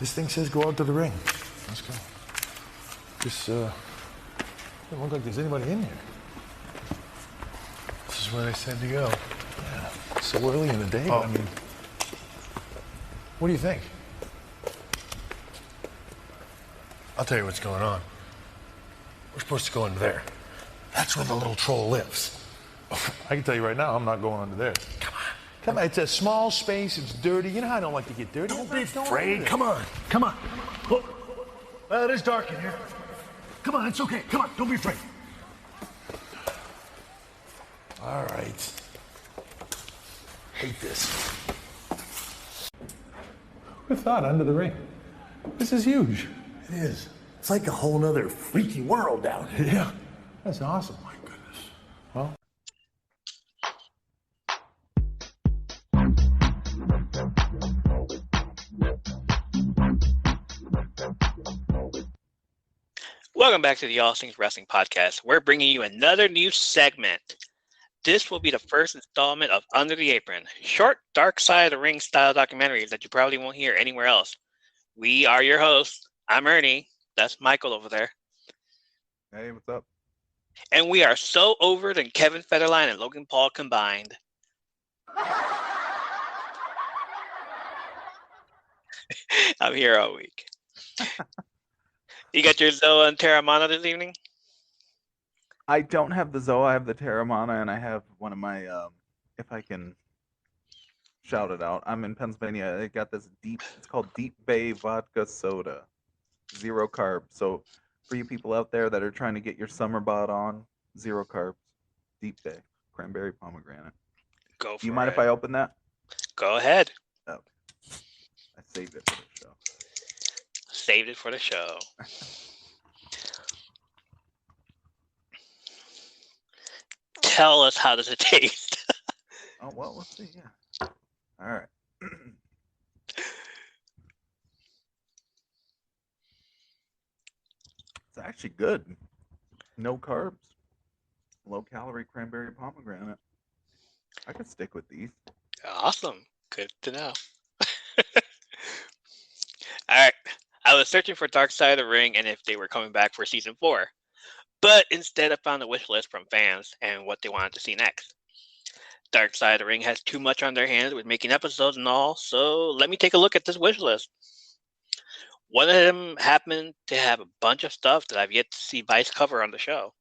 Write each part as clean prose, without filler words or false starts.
This thing says go out to the ring. Let's go. This, doesn't look like there's anybody in here. This is where they said to go. Yeah, so early in the day, I mean, what do you think? I'll tell you what's going on. We're supposed to go into there. That's where the little troll lives. I can tell you right now, I'm not going under there. Come on, it's a small space, it's dirty. You know how I don't like to get dirty. Don't be afraid. Come on. Look. Well, it is dark in here. Come on, it's okay. Come on, don't be afraid. All right. Hate this. Who thought under the ring? This is huge. It is. It's like a whole nother freaky world down here. Yeah, that's awesome. My goodness. Well. Welcome back to the All Things Wrestling Podcast. We're bringing you another new segment. This will be the first installment of Under the Apron, short, dark side of the ring style documentaries that you probably won't hear anywhere else. We are your hosts. I'm Ernie. That's Michael over there. Hey, what's up? And we are so over than Kevin Federline and Logan Paul combined. I'm here all week. You got your Zoa and Terramana this evening? I don't have the Zoa, I have the Terramana, and I have one of my, if I can shout it out. I'm in Pennsylvania. I got this it's called Deep Bay Vodka Soda. 0 carbs. So for you people out there that are trying to get your summer bod on, 0 carbs. Deep Bay. Cranberry pomegranate. Go for it. Do you mind if I open that? Go ahead. Okay. I saved it for the show. Saved it for the show. Tell us, how does it taste? Oh, well, let's see. Yeah. All right. It's actually good. No carbs. Low calorie cranberry pomegranate. I could stick with these. Awesome. Good to know. All right. I was searching for Dark Side of the Ring and if they were coming back for season 4. But instead I found a wish list from fans and what they wanted to see next. Dark Side of the Ring has too much on their hands with making episodes and all, so let me take a look at this wish list. One of them happened to have a bunch of stuff that I've yet to see Vice cover on the show.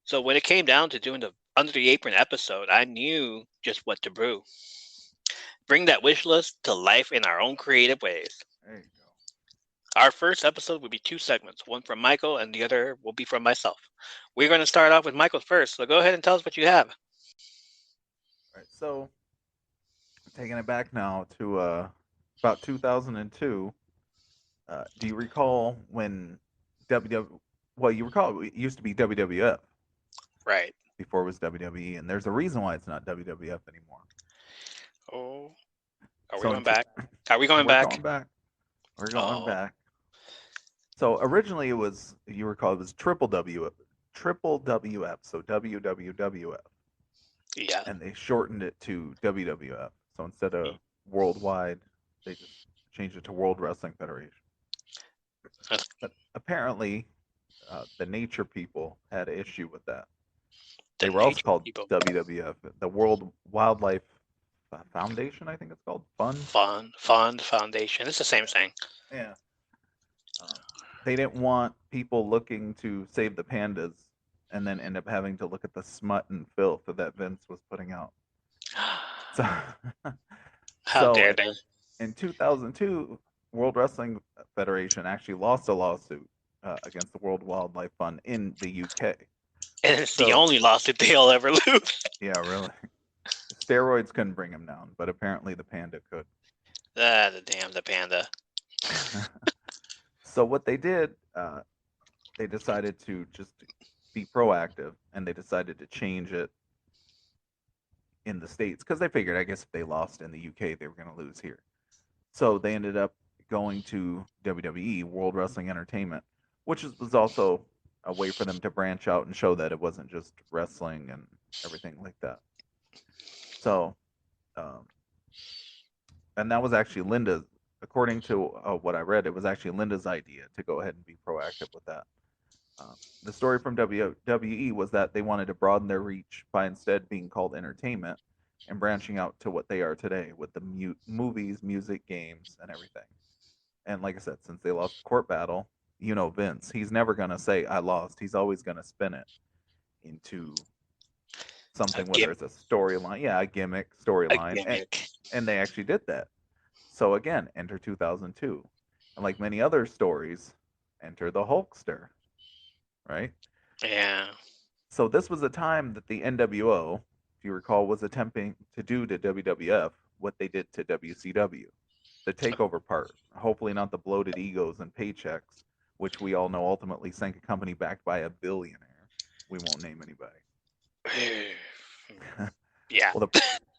So when it came down to doing the Under the Apron episode, I knew just what to brew. Bring that wish list to life in our own creative ways. There you go. Our first episode will be 2 segments, one from Michael and the other will be from myself. We're going to start off with Michael first, so go ahead and tell us what you have. All right, so taking it back now to about 2002. Do you recall when well, you recall it used to be WWF. Right. Before it was WWE, and there's a reason why it's not WWF anymore. Oh. Are we going back? Are we going back? We're going back. So originally it was, you recall, it was Triple WWF, so WWWF. Yeah. And they shortened it to WWF. So instead of worldwide, they just changed it to World Wrestling Federation. But apparently, the nature people had an issue with that. They were also called WWF, the World Wildlife Foundation, I think it's called. Fund Foundation. It's the same thing. Yeah. They didn't want people looking to save the pandas and then end up having to look at the smut and filth that Vince was putting out. So, How dare they? In 2002, World Wrestling Federation actually lost a lawsuit against the World Wildlife Fund in the UK. And it's the only lawsuit they'll ever lose. Yeah, really. Steroids couldn't bring him down, but apparently the panda could. The panda. So what they did, they decided to just be proactive, and they decided to change it in the States, because they figured, I guess, if they lost in the UK, they were going to lose here. So they ended up going to WWE, World Wrestling Entertainment, which was also a way for them to branch out and show that it wasn't just wrestling and everything like that. So, and that was actually Linda according to what I read, it was actually Linda's idea to go ahead and be proactive with that. The story from WWE was that they wanted to broaden their reach by instead being called entertainment and branching out to what they are today with the movies, music, games, and everything. And like I said, since they lost the court battle, you know Vince, he's never going to say, I lost. He's always going to spin it into something, whether it's a storyline, a gimmick, A storyline. gimmick. And they actually did that. So again, enter 2002. And like many other stories, enter the Hulkster, right? Yeah. So this was a time that the NWO, if you recall, was attempting to do to WWF what they did to WCW. The takeover part, hopefully not the bloated egos and paychecks, which we all know ultimately sank a company backed by a billionaire. We won't name anybody. Yeah. Well,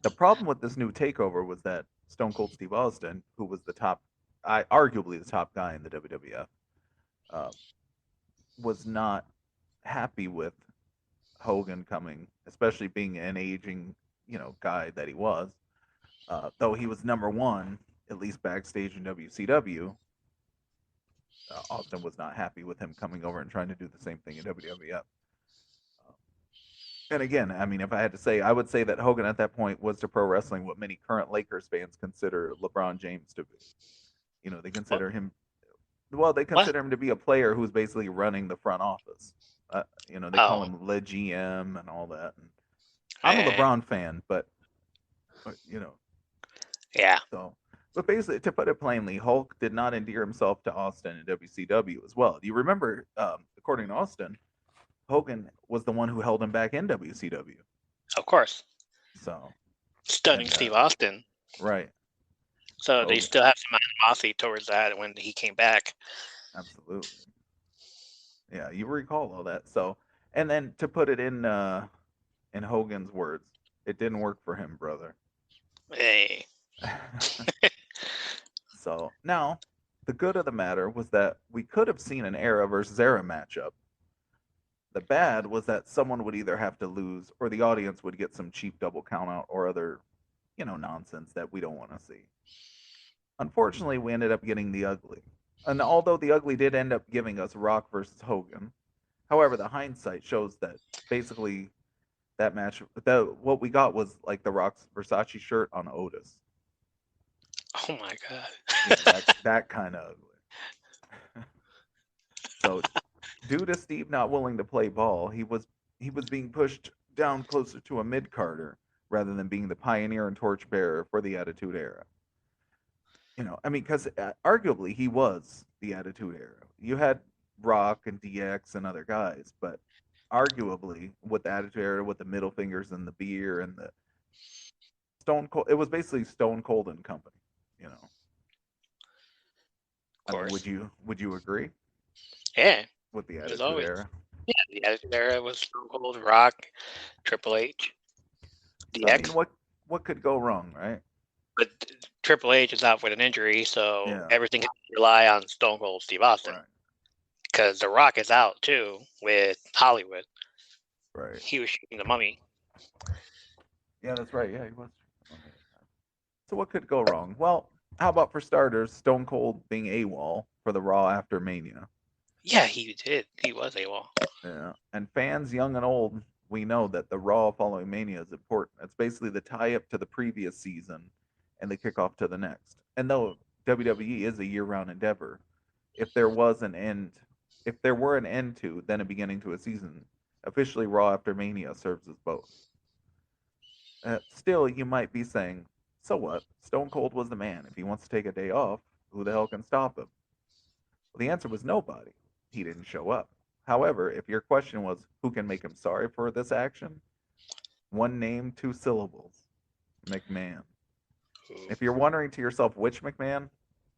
the problem with this new takeover was that Stone Cold Steve Austin, who was arguably the top guy in the WWF, was not happy with Hogan coming, especially being an aging, guy that he was. Though he was number one, at least backstage in WCW, Austin was not happy with him coming over and trying to do the same thing in WWF. And again, I mean, if I had to say, I would say that Hogan at that point was to pro wrestling what many current Lakers fans consider LeBron James to be. They consider him. Well, they consider him to be a player who's basically running the front office. They call him Le GM and all that. And I'm a LeBron fan, but Yeah. So, but basically, to put it plainly, Hulk did not endear himself to Austin in WCW as well. Do you remember, according to Austin, Hogan was the one who held him back in WCW. Of course. So, Stunning Steve Austin. Right. So they still have some animosity towards that when he came back. Absolutely. Yeah, you recall all that. So, and then to put it in Hogan's words, it didn't work for him, brother. Hey. So now, the good of the matter was that we could have seen an era versus era matchup. The bad was that someone would either have to lose or the audience would get some cheap double count out or other, nonsense that we don't want to see. Unfortunately, we ended up getting the ugly. And although the ugly did end up giving us Rock versus Hogan, however, the hindsight shows that basically that match, what we got was like the Rock's Versace shirt on Otis. Oh my God. that kind of ugly. So, due to Steve not willing to play ball, he was being pushed down closer to a mid-carder rather than being the pioneer and torchbearer for the Attitude Era. Because arguably he was the Attitude Era. You had Rock and DX and other guys, but arguably with the Attitude Era, with the middle fingers and the beer and the Stone Cold, it was basically Stone Cold and company. Of course. Would you agree? Yeah. With the Attitude Era. Yeah, the Attitude Era was Stone Cold, Rock, Triple H, DX. So, what could go wrong, right? But Triple H is out with an injury, so everything has to rely on Stone Cold Steve Austin. Because The Rock is out too with Hollywood. Right. He was shooting the Mummy. Yeah, that's right. Yeah, he was. So what could go wrong? Well, how about for starters, Stone Cold being AWOL for the Raw after Mania? Yeah, he did. He was AWOL. Yeah, and fans young and old, we know that the Raw following Mania is important. It's basically the tie-up to the previous season and the kickoff to the next. And though WWE is a year-round endeavor, if there were an end to, then a beginning to a season, officially Raw after Mania serves as both. Still, you might be saying, so what? Stone Cold was the man. If he wants to take a day off, who the hell can stop him? Well, the answer was nobody. He didn't show up. However, if your question was, who can make him sorry for this action? One name, 2 syllables. McMahon. If you're wondering to yourself which McMahon,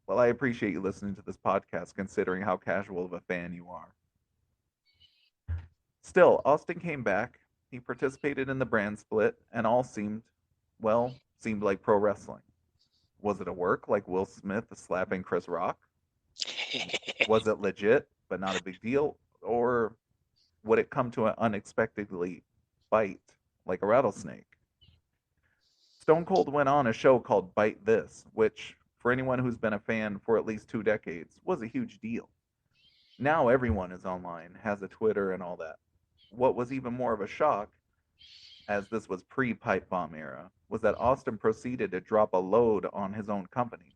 well, I appreciate you listening to this podcast considering how casual of a fan you are. Still, Austin came back. He participated in the brand split, and all seemed like pro wrestling. Was it a work like Will Smith slapping Chris Rock? Was it legit, but not a big deal? Or would it come to an unexpectedly bite like a rattlesnake? Stone Cold went on a show called Bite This, which for anyone who's been a fan for at least 2 decades, was a huge deal. Now everyone is online, has a Twitter and all that. What was even more of a shock, as this was pre-pipe bomb era, was that Austin proceeded to drop a load on his own company.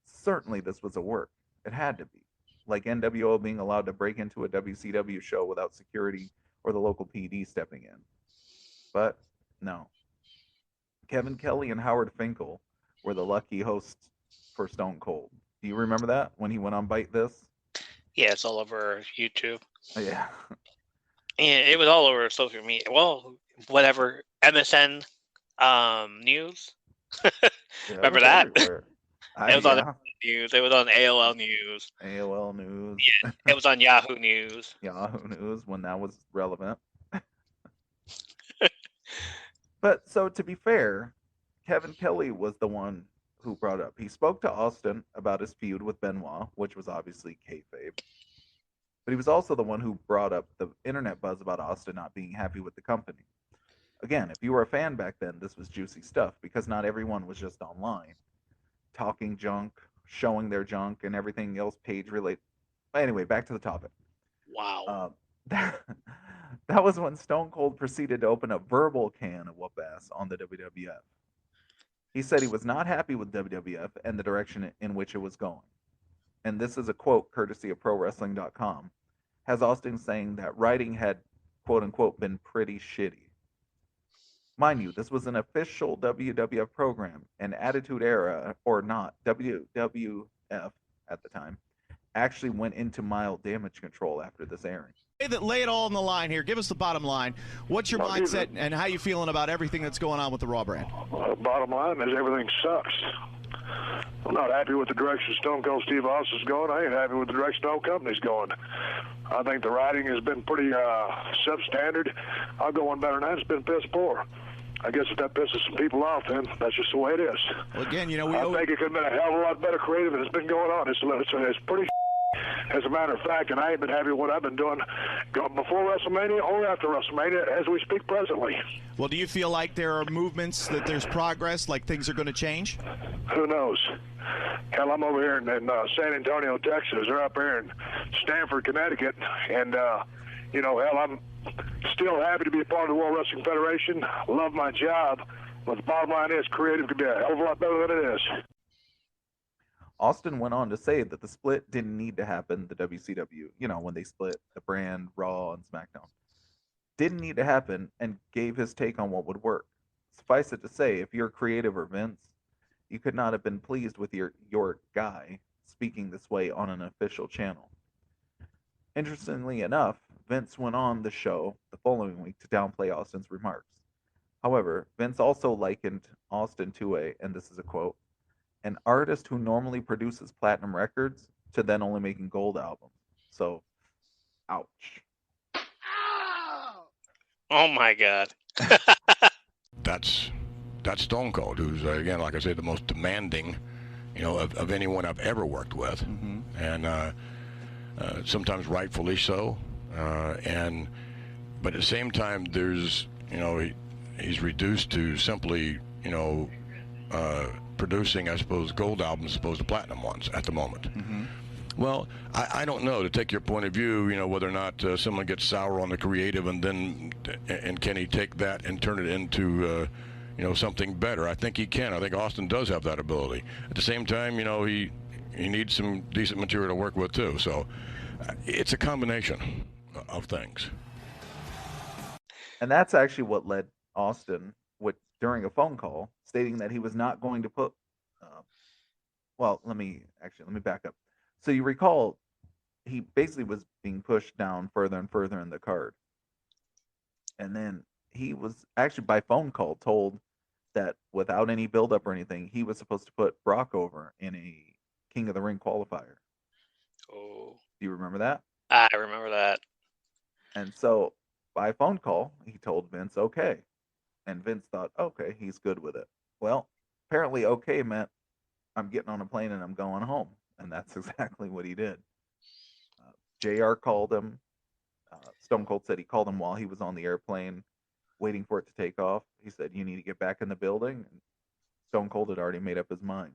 Certainly this was a work. It had to be. Like NWO being allowed to break into a WCW show without security or the local PD stepping in. But no. Kevin Kelly and Howard Finkel were the lucky hosts for Stone Cold. Do you remember that when he went on Bite This? Yeah, it's all over YouTube. Yeah. And it was all over social media. Well, whatever. MSN News. Remember that? It was on News. It was on AOL News. AOL News. Yeah, it was on Yahoo News. Yahoo News when that was relevant. But so to be fair, Kevin Kelly was the one who brought up. He spoke to Austin about his feud with Benoit, which was obviously kayfabe. But he was also the one who brought up the internet buzz about Austin not being happy with the company. Again, if you were a fan back then, this was juicy stuff because not everyone was just online, talking junk, showing their junk, and everything else page related. Anyway, back to the topic. Wow. That was when Stone Cold proceeded to open a verbal can of whoop ass on the WWF. He said he was not happy with WWF and the direction in which it was going. And this is a quote courtesy of ProWrestling.com, has Austin saying that writing had, quote unquote, been pretty shitty. Mind you, this was an official WWF program, and Attitude Era, or not, WWF at the time, actually went into mild damage control after this airing. Lay it all on the line here. Give us the bottom line. What's your mindset and how you feeling about everything that's going on with the Raw brand? Bottom line is everything sucks. I'm not happy with the direction Stone Cold Steve Austin's going. I ain't happy with the direction the whole company's going. I think the writing has been pretty substandard. I'll go one better than that. It's been piss poor. I guess if that pisses some people off, then that's just the way it is. Well, again, you know, I think it could have been a hell of a lot better creative than it's been going on. It's pretty as a matter of fact, and I ain't been happy with what I've been doing before WrestleMania or after WrestleMania as we speak presently. Well, do you feel like there are movements, that there's progress, like things are going to change? Who knows? Hell, I'm over here in San Antonio, Texas, or up here in Stamford, Connecticut, and, hell, I'm still happy to be a part of the World Wrestling Federation. Love my job, but the bottom line is creative could be a hell of a lot better than it is. Austin went on to say that the split didn't need to happen, the WCW, when they split the brand, Raw and SmackDown. Didn't need to happen, and gave his take on what would work. Suffice it to say, if you're creative or Vince, you could not have been pleased with your guy speaking this way on an official channel. Interestingly enough, Vince went on the show the following week to downplay Austin's remarks. However, Vince also likened Austin to and this is a quote, an artist who normally produces platinum records to then only making gold albums. So, ouch. Oh my God. That's Stone Cold, who's again, like I said, the most demanding, of anyone I've ever worked with, and sometimes rightfully so. But at the same time, there's, he's reduced to simply, producing, I suppose, gold albums as opposed to platinum ones at the moment. Well, I don't know, to take your point of view, whether or not someone gets sour on the creative and can he take that and turn it into, something better. I think he can. I think Austin does have that ability. At the same time, he needs some decent material to work with too. So it's a combination of things. And that's actually what led Austin, during a phone call, stating that he was not going to put. Let me back up. So you recall, he basically was being pushed down further and further in the card, and then he was actually by phone call told that without any buildup or anything, he was supposed to put Brock over in a King of the Ring qualifier. Oh. Do you remember that? I remember that. And so by phone call, he told Vince, okay. And Vince thought, okay, he's good with it. Well, apparently okay meant I'm getting on a plane and I'm going home. And that's exactly what he did. JR called him. Stone Cold said he called him while he was on the airplane, waiting for it to take off. He said, you need to get back in the building. And Stone Cold had already made up his mind.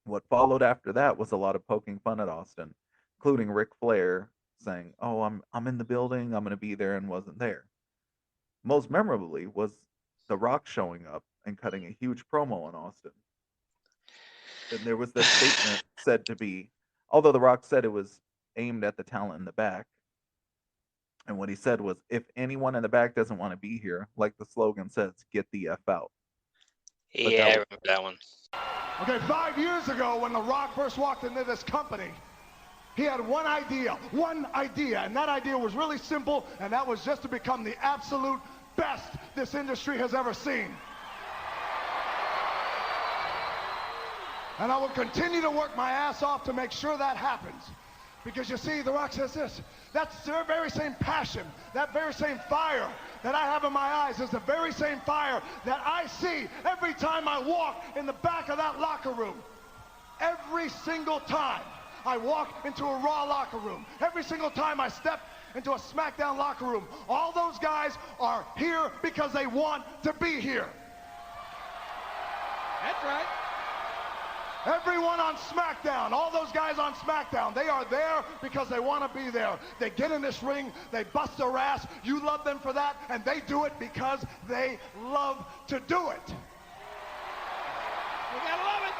What followed after that was a lot of poking fun at Austin, including Ric Flair saying, "Oh, I'm in the building, I'm going to be there," and wasn't there. Most memorably was The Rock showing up and cutting a huge promo on Austin. And there was this statement said to be, although The Rock said it was aimed at the talent in the back, and what he said was, "If anyone in the back doesn't want to be here, like the slogan says, get the F out." But Yeah, I remember that one. Okay, 5 years ago when The Rock first walked into this company, he had one idea, and that idea was really simple, and that was just to become the absolute best this industry has ever seen. And I will continue to work my ass off to make sure that happens. Because you see, The Rock says this, that's the very same passion, that very same fire that I have in my eyes is the very same fire that I see every time I walk in the back of that locker room. Every single time I walk into a Raw locker room, every single time I step into a SmackDown locker room, all those guys are here because they want to be here. That's right. Everyone on SmackDown, all those guys on SmackDown, they are there because they want to be there. They get in this ring, they bust their ass, you love them for that, and they do it because they love to do it. You gotta love it.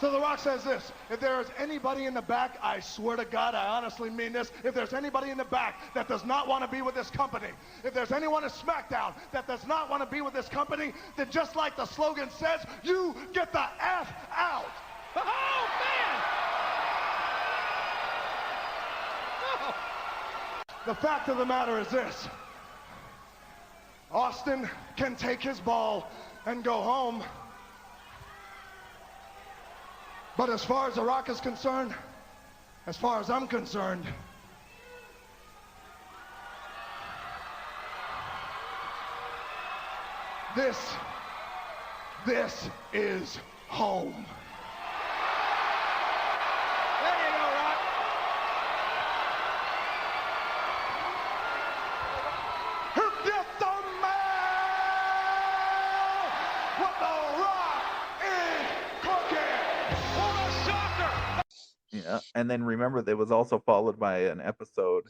So The Rock says this, if there is anybody in the back, I swear to God, I honestly mean this, if there's anybody in the back that does not want to be with this company, if there's anyone at SmackDown that does not want to be with this company, then just like the slogan says, you get the F out. Oh, man! Oh. The fact of the matter is this, Austin can take his ball and go home. But as far as The Rock is concerned, as far as I'm concerned, this is home. There you go, Rock. Who get the man? What The Rock is cooking. Yeah, and then remember, there was also followed by an episode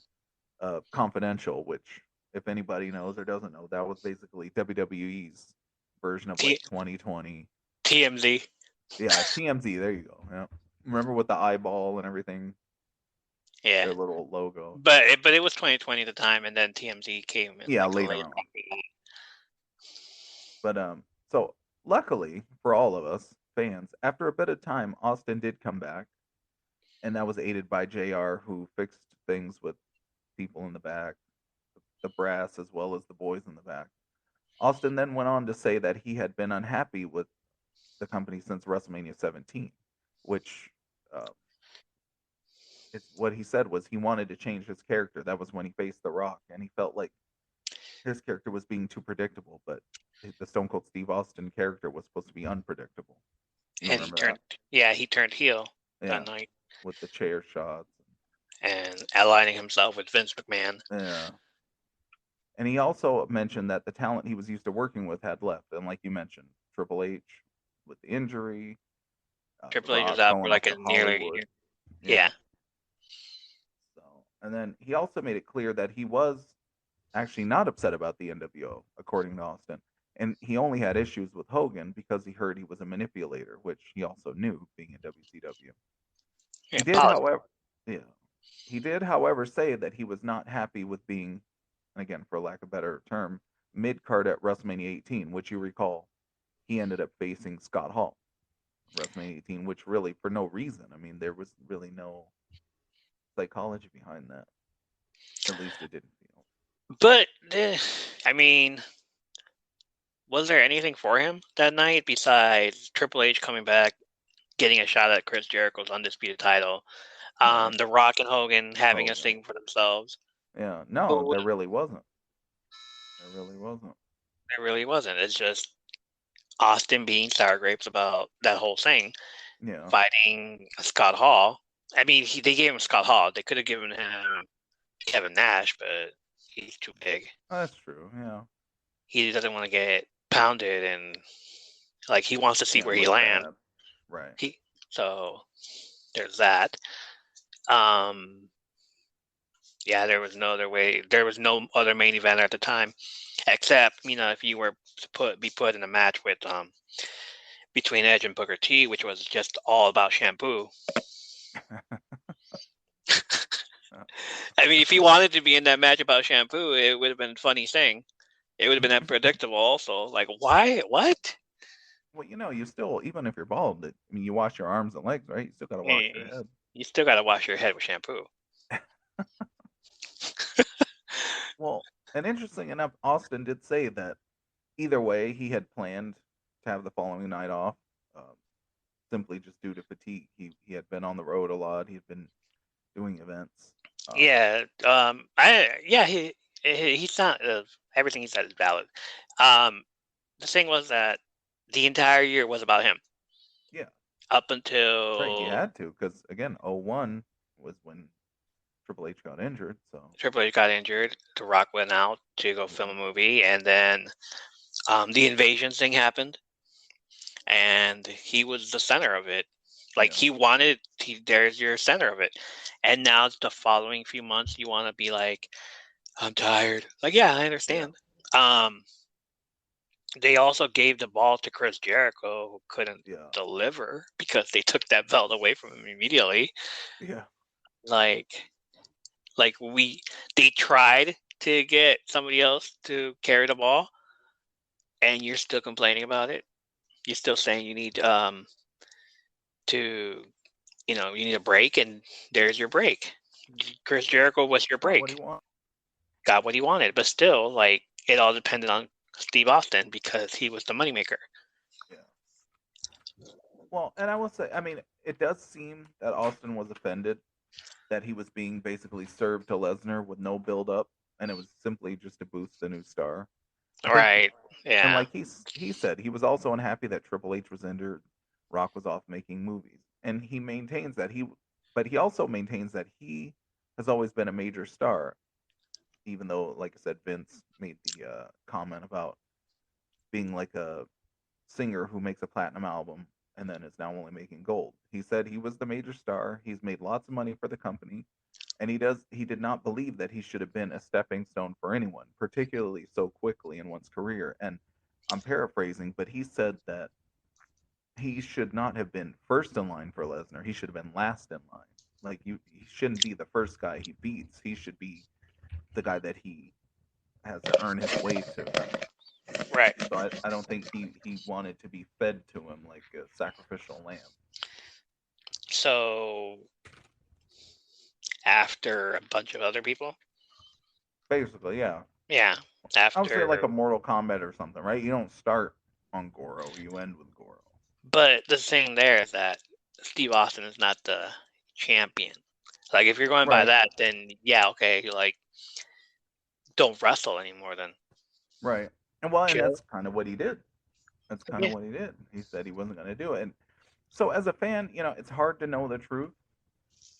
of Confidential, which, if anybody knows or doesn't know, that was basically WWE's version of like 2020. TMZ. Yeah, TMZ. There you go. Yeah, remember with the eyeball and everything. Yeah. Their little logo. But it was 2020 at the time, and then TMZ came in. Yeah, like later on. But so luckily for all of us fans, after a bit of time, Austin did come back. And that was aided by JR, who fixed things with people in the back, the brass, as well as the boys in the back. Austin then went on to say that he had been unhappy with the company since WrestleMania 17, which what he said was he wanted to change his character. That was when he faced The Rock, and he felt like his character was being too predictable, but the Stone Cold Steve Austin character was supposed to be unpredictable. And he turned heel that night. With the chair shots. And aligning himself with Vince McMahon. Yeah. And he also mentioned that the talent he was used to working with had left. And like you mentioned, Triple H with the injury. Triple H was out for like a nearly year. Yeah. So, and then he also made it clear that he was actually not upset about the NWO, according to Austin. And he only had issues with Hogan because he heard he was a manipulator, which he also knew being in WCW. He did, however, say that he was not happy with being, again, for lack of a better term, mid-card at WrestleMania 18, which you recall, he ended up facing Scott Hall, WrestleMania 18, which really, for no reason. I mean, there was really no psychology behind that. At least it didn't feel. But, I mean, was there anything for him that night besides Triple H coming back, getting a shot at Chris Jericho's undisputed title, The Rock and Hogan having a thing for themselves? Yeah, no, there really wasn't. There really wasn't. It's just Austin being sour grapes about that whole thing. Yeah. Fighting Scott Hall. I mean, they gave him Scott Hall. They could have given him Kevin Nash, but he's too big. That's true, yeah. He doesn't want to get pounded, and like he wants to see where he lands. Right. So there's that. Yeah, there was no other way. There was no other main event at the time, except if you were to be put in a match with between Edge and Booker T, which was just all about shampoo. I mean, if he wanted to be in that match about shampoo, it would have been a funny thing. It would have been unpredictable also. Like, why? What? Well, you still, even if you're bald, you wash your arms and legs, right? You still got to wash your head. You still got to wash your head with shampoo. Well, and interesting enough, Austin did say that either way, he had planned to have the following night off, simply just due to fatigue. He had been on the road a lot. He had been doing events. He's not. Everything he said is valid. The thing was that the entire year was about him. Yeah. Up until Right, he had to, because again, 01 was when Triple H got injured. So Triple H got injured. The Rock went out to go film a movie, and then the invasion thing happened, and he was the center of it. Like there's your center of it, and now the following few months you want to be like, I'm tired. Like, yeah, I understand. Yeah. They also gave the ball to Chris Jericho, who couldn't deliver because they took that belt away from him immediately. Yeah. They tried to get somebody else to carry the ball, and you're still complaining about it. You're still saying you need you need a break, and there's your break. Chris Jericho was your break. Got what he wanted, but still, like, it all depended on Steve Austin because he was the moneymaker. Yeah. Well, and I will say, I mean, it does seem that Austin was offended that he was being basically served to Lesnar with no build-up, and it was simply just to boost the new star. Right. Yeah. And like he said, he was also unhappy that Triple H was injured, Rock was off making movies, and he maintains that but he also maintains that he has always been a major star, even though, like I said, Vince made the comment about being like a singer who makes a platinum album and then is now only making gold. He said he was the major star. He's made lots of money for the company, and he did not believe that he should have been a stepping stone for anyone, particularly so quickly in one's career. And I'm paraphrasing, but he said that he should not have been first in line for Lesnar. He should have been last in line. Like, he shouldn't be the first guy he beats. He should be the guy that he has to earn his way to. Right. So I don't think he wanted to be fed to him like a sacrificial lamb. So after a bunch of other people? Basically, yeah. Yeah. I would say like a Mortal Kombat or something, right? You don't start on Goro, you end with Goro. But the thing there is that Steve Austin is not the champion. Like, if you're going by that, then yeah, okay, like, don't wrestle anymore then. Right. And that's kind of what he did. That's kind of what he did. He said he wasn't going to do it. And so as a fan, it's hard to know the truth.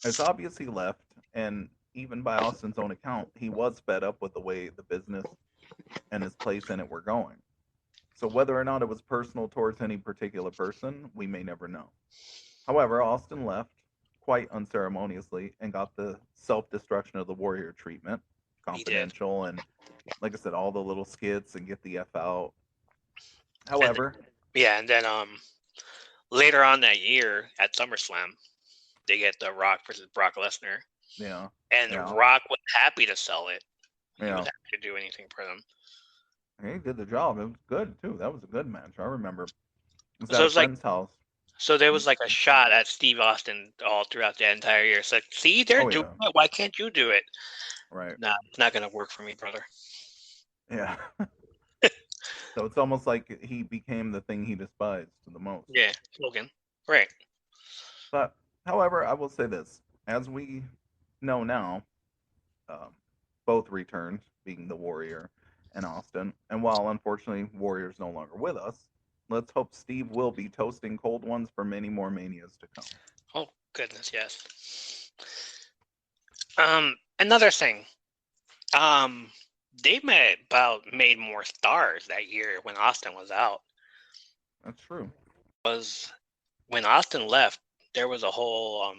It's obvious he left, and even by Austin's own account, he was fed up with the way the business and his place in it were going. So whether or not it was personal towards any particular person, we may never know. However, Austin left quite unceremoniously and got the self-destruction of the Warrior treatment, confidential, and like I said, all the little skits and get the F out. However, and then later on that year at SummerSlam, they get The Rock versus Brock Lesnar. Yeah. And The Rock was happy to sell it. He was happy to do anything for them. He did the job. It was good too. That was a good match. I remember. It was so at a friend's house. So there was like a shot at Steve Austin all throughout the entire year. It's like, see, they're doing it. Why can't you do it? Right. Nah, it's not going to work for me, brother. Yeah. So it's almost like he became the thing he despised the most. Yeah, Logan. Right. But, however, I will say this. As we know now, both returned, being the Warrior and Austin. And while, unfortunately, Warrior's no longer with us, let's hope Steve will be toasting cold ones for many more Manias to come. Oh, goodness, yes. Another thing. They made more stars that year when Austin was out. That's true. Was when Austin left, there was a whole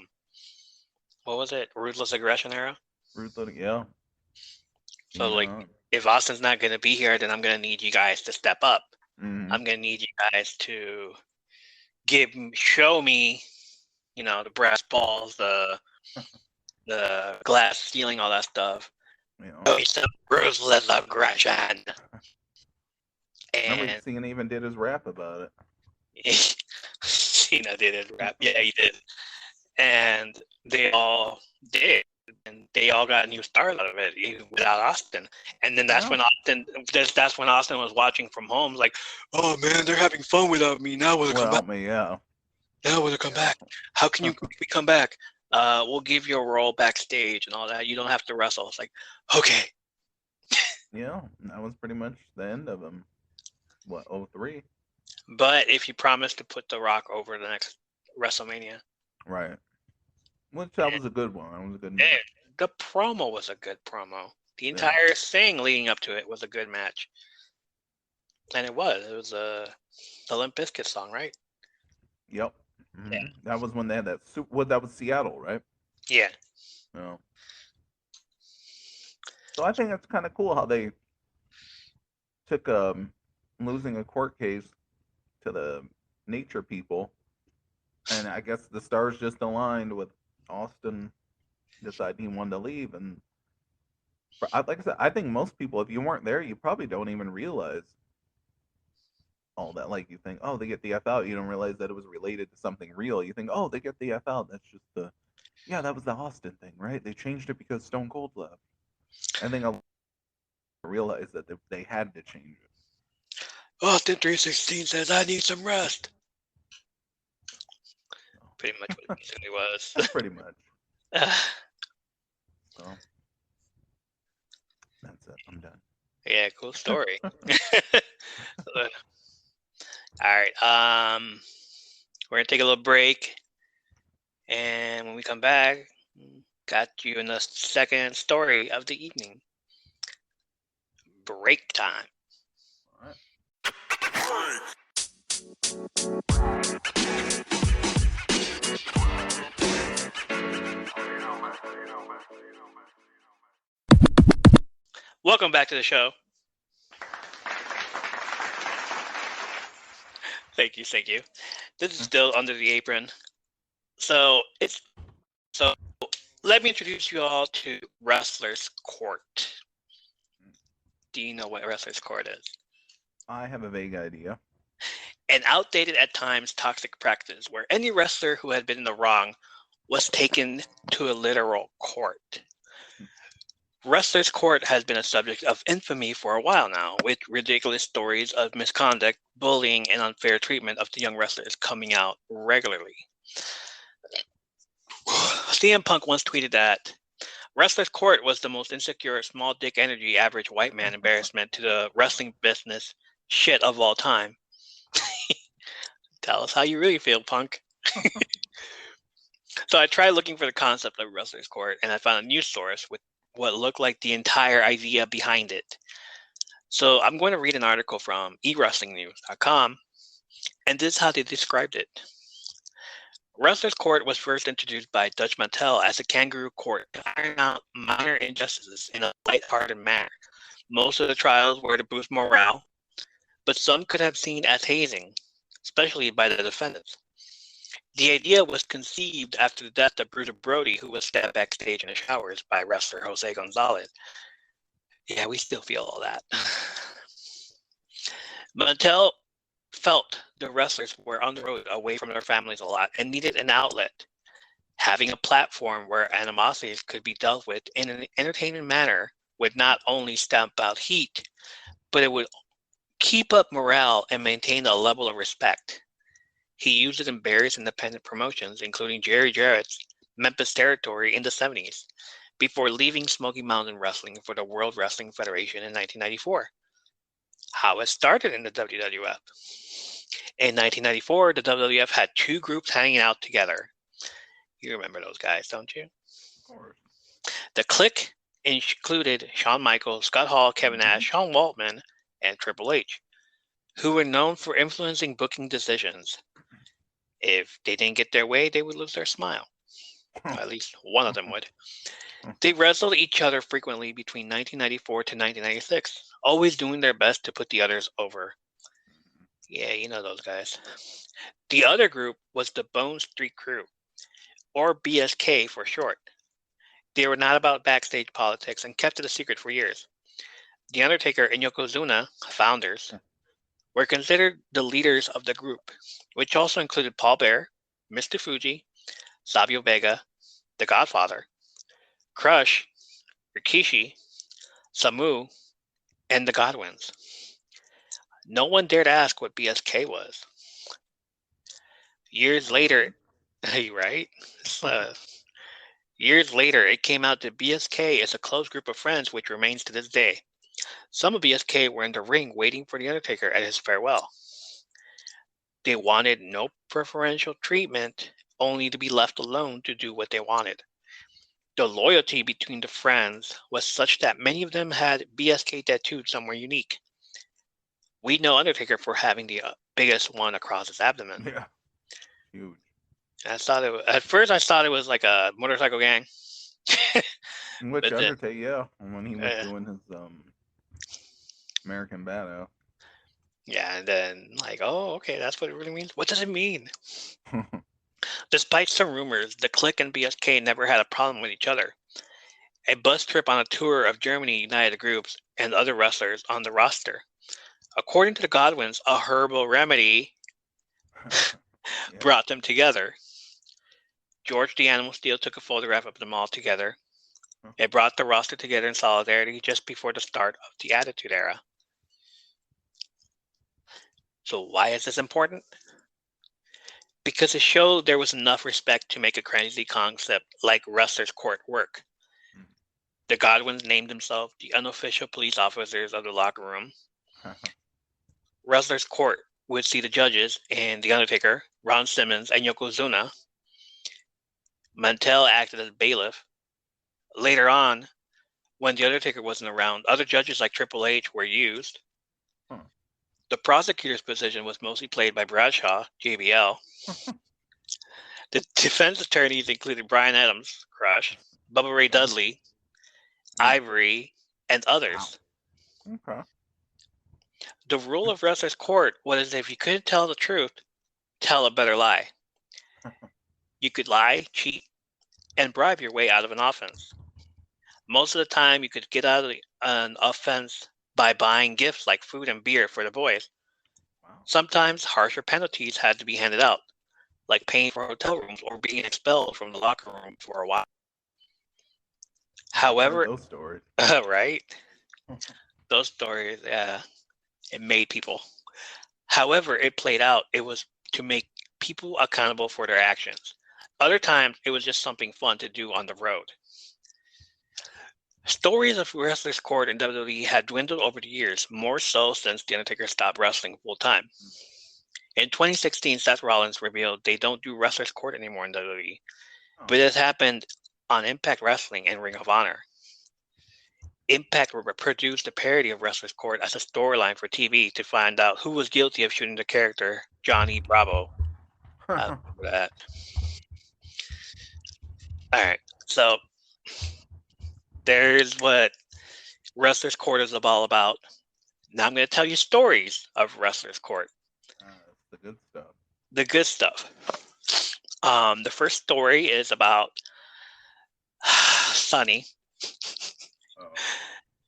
what was it? Ruthless aggression era. Ruthless, yeah. So like, Yeah. if Austin's not going to be here, then I'm going to need you guys to step up. Mhm. I'm going to need you guys to show me, the brass balls, the glass ceiling, all that stuff. You know. Oh, it's a ruthless aggression. Remember, And Cena even did his rap about it. Cena did his rap. Yeah, he did. And they all did. And they all got new stars out of it, even without Austin. And then that's when Austin was watching from home, like, oh man, they're having fun without me. Now when I come back. me, yeah. Now when I come back, how can you make me come back? We'll give you a role backstage and all that. You don't have to wrestle. It's like, okay. Yeah, that was pretty much the end of him. What, 03? But if you promise to put The Rock over the next WrestleMania. Right. Which that was a good one. That was a good match. The promo was a good promo. The entire thing leading up to it was a good match. And it was the Limp Bizkit song, right? Yep. Yeah. That was when they had that that was Seattle, right? Yeah. No. So I think that's kind of cool how they took losing a court case to the nature people, and I guess the stars just aligned with Austin deciding he wanted to leave. And like I said, I think most people, if you weren't there, you probably don't even realize all that. Like, you think, oh, they get the F out. You don't realize that it was related to something real. You think, oh, they get the F out. That's just that was the Austin thing, right? They changed it because Stone Cold left. I think I realized that they had to change it. Austin 316 says, I need some rest. Pretty much what it basically was. Pretty much. So that's it. I'm done. Yeah, cool story. All right. We're gonna take a little break, and when we come back, got you in the second story of the evening. Break time. All right. Welcome back to the show. Thank you. This is still Under the Apron. So let me introduce you all to Wrestler's Court. Do you know what Wrestler's Court is? I have a vague idea. An outdated, at times toxic practice where any wrestler who had been in the wrong was taken to a literal court. Wrestler's Court has been a subject of infamy for a while now, with ridiculous stories of misconduct, bullying, and unfair treatment of the young wrestlers coming out regularly. CM Punk once tweeted that Wrestler's Court was the most insecure, small dick energy, average white man embarrassment to the wrestling business shit of all time. Tell us how you really feel, Punk. So I tried looking for the concept of Wrestler's Court, and I found a news source with what looked like the entire idea behind it. So I'm going to read an article from eWrestlingNews.com, and this is how they described it. Wrestler's Court was first introduced by Dutch Mantel as a kangaroo court to iron out minor injustices in a lighthearted manner. Most of the trials were to boost morale, but some could have seen as hazing, especially by the defendants. The idea was conceived after the death of Bruiser Brody, who was stabbed backstage in the showers by wrestler Jose Gonzalez. Yeah, we still feel all that. Mantel felt the wrestlers were on the road away from their families a lot and needed an outlet. Having a platform where animosities could be dealt with in an entertaining manner would not only stamp out heat, but it would keep up morale and maintain a level of respect. He used it in various independent promotions, including Jerry Jarrett's Memphis territory in the 70s, before leaving Smoky Mountain Wrestling for the World Wrestling Federation in 1994. How it started in the WWF. In 1994, the WWF had two groups hanging out together. You remember those guys, don't you? Of course. The Clique included Shawn Michaels, Scott Hall, Kevin Nash, Sean Waltman, and Triple H, who were known for influencing booking decisions. If they didn't get their way, they would lose their smile. At least one of them would. They wrestled each other frequently between 1994 to 1996, always doing their best to put the others over. Yeah, you know those guys. The other group was the Bone Street Crew, or BSK for short. They were not about backstage politics and kept it a secret for years. The Undertaker and Yokozuna, founders, were considered the leaders of the group, which also included Paul Bearer, Mr. Fuji, Savio Vega, The Godfather, Crush, Rikishi, Samu, and the Godwins. No one dared ask what BSK was. Years later, right? Years later, it came out that BSK is a close group of friends which remains to this day. Some of BSK were in the ring waiting for The Undertaker at his farewell. They wanted no preferential treatment, only to be left alone to do what they wanted. The loyalty between the friends was such that many of them had BSK tattooed somewhere unique. We know Undertaker for having the biggest one across his abdomen. Yeah. Huge. At first I thought it was like a motorcycle gang. Which But Undertaker, yeah, when he was doing his American Badass. Yeah, and then like, oh, okay, that's what it really means. What does it mean? Despite some rumors, the Clique and BSK never had a problem with each other. A bus trip on a tour of Germany united the groups and other wrestlers on the roster. According to the Godwins, a herbal remedy brought them together. George the Animal Steel took a photograph of them all together. It brought the roster together in solidarity just before the start of the Attitude Era. So why is this important? Because it showed there was enough respect to make a crazy concept like Wrestler's Court work. The Godwins named themselves the unofficial police officers of the locker room. Wrestler's Court would see the judges and The Undertaker, Ron Simmons, and Yokozuna. Mantell acted as bailiff. Later on, when The Undertaker wasn't around, other judges like Triple H were used. The prosecutor's position was mostly played by Bradshaw, JBL. The defense attorneys included Brian Adams, Crush, Bubba Ray Dudley, Ivory, and others. Okay. The rule of Wrestler's Court was if you couldn't tell the truth, tell a better lie. You could lie, cheat, and bribe your way out of an offense. Most of the time, you could get out of an offense by buying gifts like food and beer for the boys. Sometimes harsher penalties had to be handed out, like paying for hotel rooms or being expelled from the locker room for a while. However, those stories. Right? Those stories, yeah, it made people. However, it played out. It was to make people accountable for their actions. Other times, it was just something fun to do on the road. Stories of Wrestler's Court in WWE had dwindled over the years, more so since The Undertaker stopped wrestling full-time. In 2016, Seth Rollins revealed they don't do Wrestler's Court anymore in WWE, but it has happened on Impact Wrestling and Ring of Honor. Impact produced a parody of Wrestler's Court as a storyline for TV to find out who was guilty of shooting the character Johnny Bravo. I remember that. All right, so there's what Wrestler's Court is all about. Now I'm going to tell you stories of Wrestler's Court. The good stuff. The good stuff. The first story is about Sunny.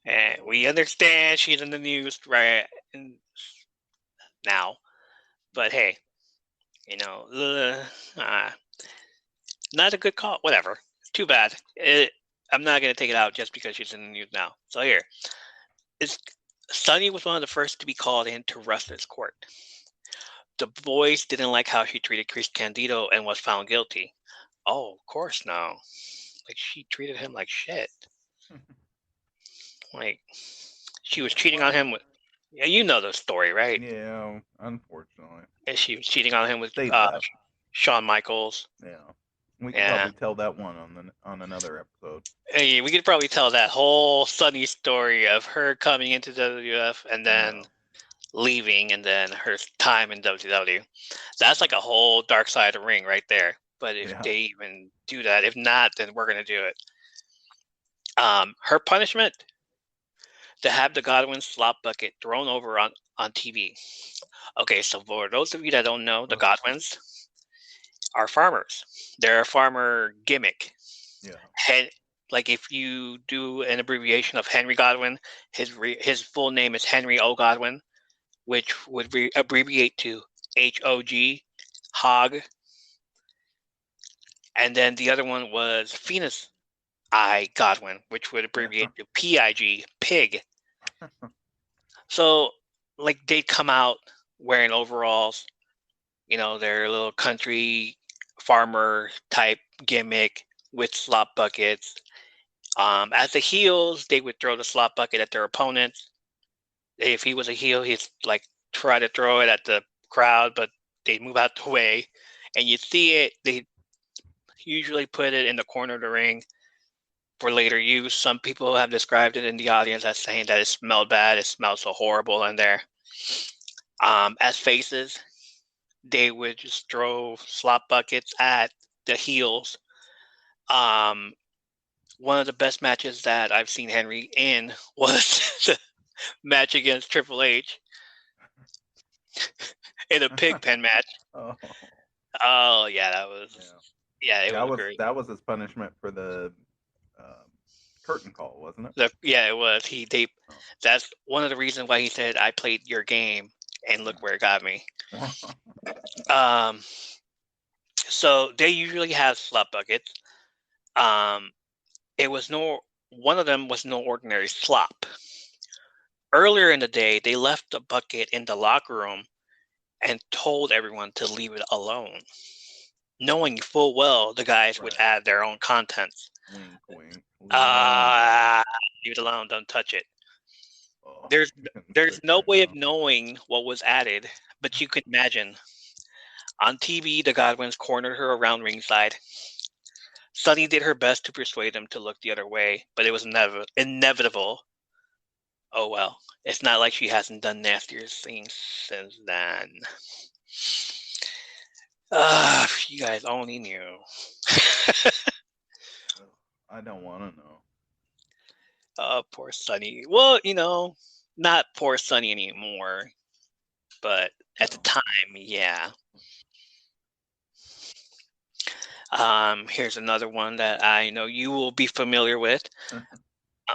And we understand she's in the news right now. But hey, you know, not a good call. Whatever. It's too bad. I'm not going to take it out just because she's in the news now. So here. Sunny was one of the first to be called into Wrestler's Court. The boys didn't like how she treated Chris Candido and was found guilty. Oh, of course no. Like, she treated him like shit. Like, she was cheating on him with... Yeah, you know the story, right? Yeah, unfortunately. And she was cheating on him with Shawn Michaels. Yeah. We could probably tell that one on another episode. Hey, we could probably tell that whole Sunny story of her coming into WWF and then leaving and then her time in WCW. That's like a whole dark side of the ring right there. But if they even do that, if not, then we're gonna do it. Her punishment, to have the Godwin slop bucket thrown over on TV. Okay, so for those of you that don't know, the Godwins are farmers. They're a farmer gimmick. Yeah. Like if you do an abbreviation of Henry Godwin, his full name is Henry O. Godwin, which would abbreviate to HOG, Hog. And then the other one was Phoenix I Godwin, which would abbreviate to PIG, Pig. So, like, they'd come out wearing overalls, their little country farmer type gimmick with slop buckets. As the heels, they would throw the slop bucket at their opponents. If he was a heel, he'd like try to throw it at the crowd, but they'd move out the way. And you see it, they usually put it in the corner of the ring for later use. Some people have described it in the audience as saying that it smelled bad. It smelled so horrible in there. As faces, they would just throw slop buckets at the heels. One of the best matches that I've seen Henry in was the match against Triple H in a pig pen match. Oh yeah, that was it was great. That was his punishment for the curtain call, wasn't it? It was. That's one of the reasons why he said, "I played your game, and look where it got me." So they usually have slop buckets. One of them was no ordinary slop. Earlier in the day, they left the bucket in the locker room and told everyone to leave it alone, knowing full well the guys would add their own contents. Wink, wink. Leave it alone. Don't touch it. There's no way of knowing what was added, but you can imagine. On TV, the Godwins cornered her around ringside. Sunny did her best to persuade them to look the other way, but it was inevitable. Oh well, it's not like she hasn't done nastier things since then. If you guys only knew. I don't want to know. Oh, poor Sunny. Well, not poor Sunny anymore, but at the time, yeah. Here's another one that I know you will be familiar with.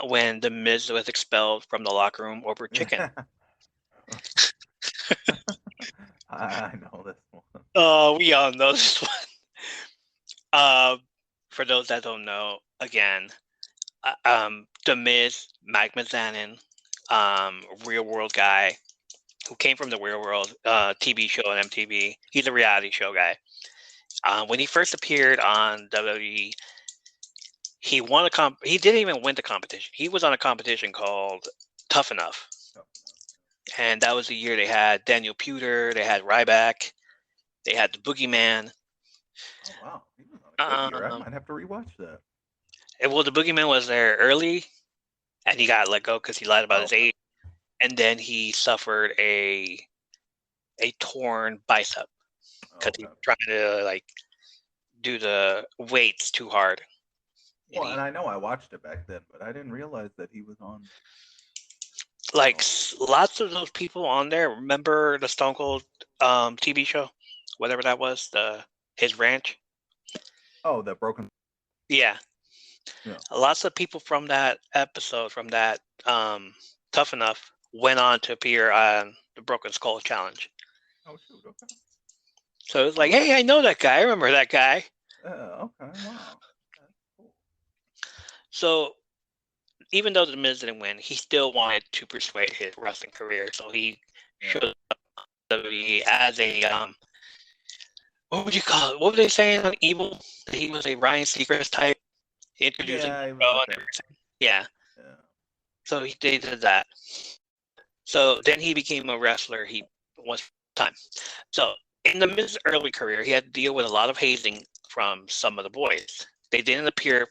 When The Miz was expelled from the locker room over chicken. I know this one. Oh, we all know this one. For those that don't know, again, The Miz, Mike Mizanin, real world guy who came from the real world TV show on MTV. He's a reality show guy. When he first appeared on WWE, he won he didn't even win the competition. He was on a competition called Tough Enough. And that was the year they had Daniel Puder, they had Ryback, they had the Boogeyman. Oh, wow. He was on a good year. I might have to rewatch that. Well, the Boogeyman was there early, and he got let go because he lied about his age. And then he suffered a torn bicep because he was trying to do the weights too hard. Well, and I know I watched it back then, but I didn't realize that he was on. Lots of those people on there. Remember the Stone Cold TV show, whatever that was, his ranch. Oh, the broken. Yeah. Lots of people from that episode, from that Tough Enough, went on to appear on the Broken Skull Challenge. Oh shoot! Okay. So it was like, hey, I know that guy. I remember that guy. Okay. Wow. So, even though The Miz didn't win, he still wanted to persuade his wrestling career. So he showed up as a what would you call it? What were they saying on Evil? That he was a Ryan Seacrest type, introducing the show and everything. Yeah. So they did that. So then he became a wrestler. He was time. So in the Miz's early career, he had to deal with a lot of hazing from some of the boys. They didn't appreciate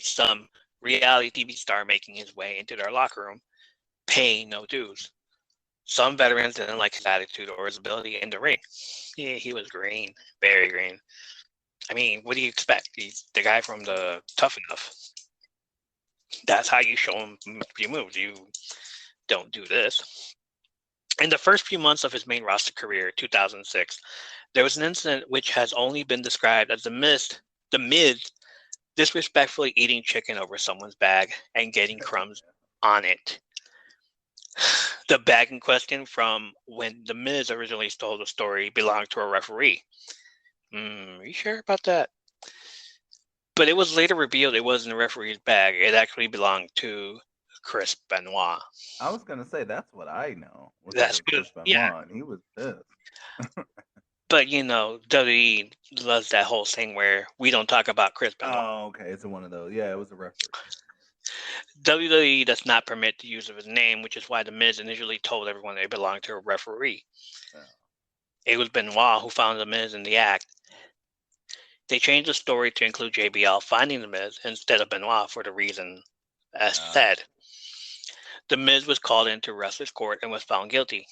some reality TV star making his way into their locker room, paying no dues. Some veterans didn't like his attitude or his ability in the ring. He was green, very green. I mean, what do you expect? He's the guy from the Tough Enough. That's how you show him your moves. You don't do this. In the first few months of his main roster career, 2006, there was an incident which has only been described as the Miz disrespectfully eating chicken over someone's bag and getting crumbs on it. The bag in question from when the Miz originally told the story belonged to a referee. Are you sure about that? But it was later revealed it wasn't the referee's bag. It actually belonged to Chris Benoit. I was gonna say that's what I know. That's Chris Benoit, yeah. and he was pissed. But WWE loves that whole thing where we don't talk about Chris Benoit. Oh, okay. It's one of those. Yeah, it was a referee. WWE does not permit the use of his name, which is why The Miz initially told everyone they belonged to a referee. Oh. It was Benoit who found The Miz in the act. They changed the story to include JBL finding The Miz instead of Benoit for the reason as said. The Miz was called into wrestler's court and was found guilty.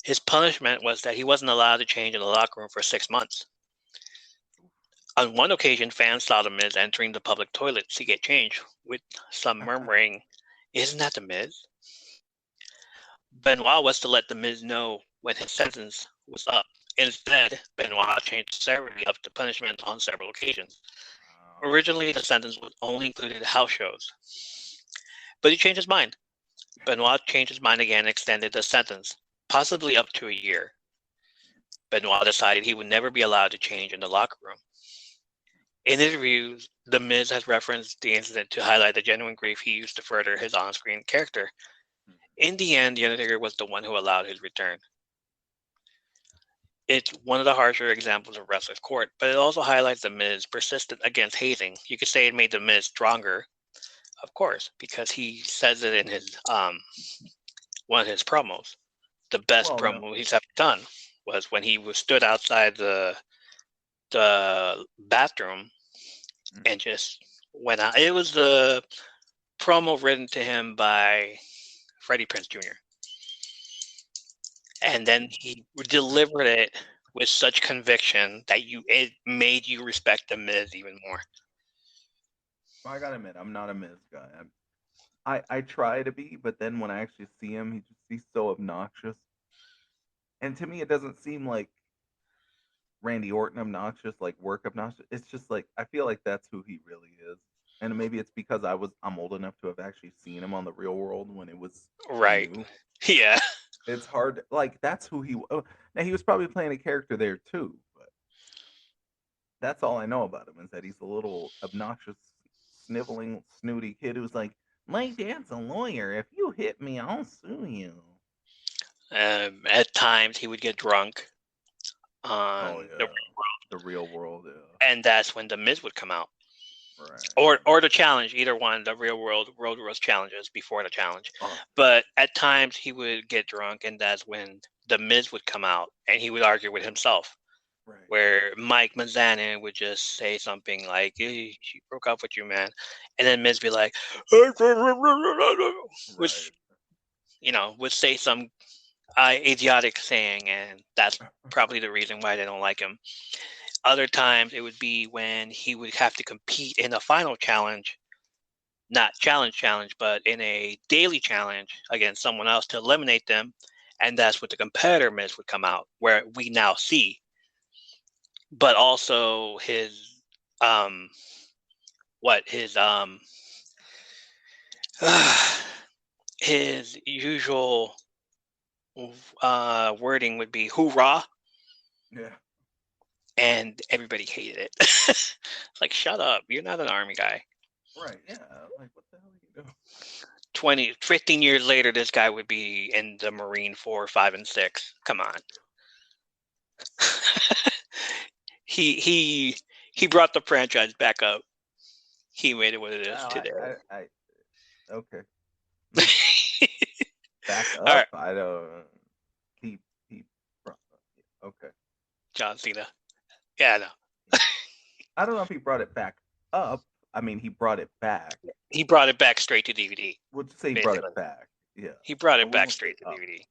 His punishment was that he wasn't allowed to change in the locker room for 6 months. On one occasion, fans saw The Miz entering the public toilets to get changed, with some murmuring, "Isn't that The Miz?" Benoit was to let The Miz know when his sentence was up. Instead, Benoit changed the severity of the punishment on several occasions. Originally, the sentence was only included house shows. But he changed his mind. Benoit changed his mind again and extended the sentence, possibly up to a year. Benoit decided he would never be allowed to change in the locker room. In interviews, The Miz has referenced the incident to highlight the genuine grief he used to further his on-screen character. In the end, The Undertaker was the one who allowed his return. It's one of the harsher examples of wrestler's court, but it also highlights The Miz persistent against hazing. You could say it made The Miz stronger, of course, because he says it in his one of his promos. The best promo he's ever done was when he was stood outside the bathroom and just went out. It was the promo written to him by Freddie Prinze Jr. And then he delivered it with such conviction that it made you respect The Miz even more. I gotta admit, I'm not a Miz guy. I try to be, but then when I actually see him, he's so obnoxious. And to me, it doesn't seem like Randy Orton obnoxious, like work obnoxious. It's just like I feel like that's who he really is. And maybe it's because I'm old enough to have actually seen him on the real world when it was right. new. Yeah. It's hard. Like that's who he. Now he was probably playing a character there too, but that's all I know about him is that he's a little obnoxious, sniveling, snooty kid who's like, "My dad's a lawyer. If you hit me, I'll sue you." At times, he would get drunk on the real world, and that's when The Miz would come out. Right. Or the challenge, either one, the real world Road Rules challenges before the challenge. But at times he would get drunk, and that's when The Miz would come out, and he would argue with himself. Right. Where Mike Manzanin would just say something like, "Hey, she broke up with you, man," and then Miz be like, which would say some idiotic saying, and that's probably the reason why they don't like him. Other times it would be when he would have to compete in a final challenge, not challenge, but in a daily challenge against someone else to eliminate them. And that's what the competitor Miz would come out, where we now see. But also his his usual wording would be hoorah. Yeah. And everybody hated it. It's like, shut up. You're not an army guy. Right, yeah. Like, what the hell are you doing? 15 years later, this guy would be in the Marine 4, 5, and 6. Come on. He brought the franchise back up. He made it what it is today. Okay. Back up? Right. I don't... Okay. John Cena. Yeah, no. I don't know if he brought it back up. I mean, he brought it back. He brought it back straight to DVD. We'll just say he brought it back. Yeah. He brought I it back won't straight to say up. DVD.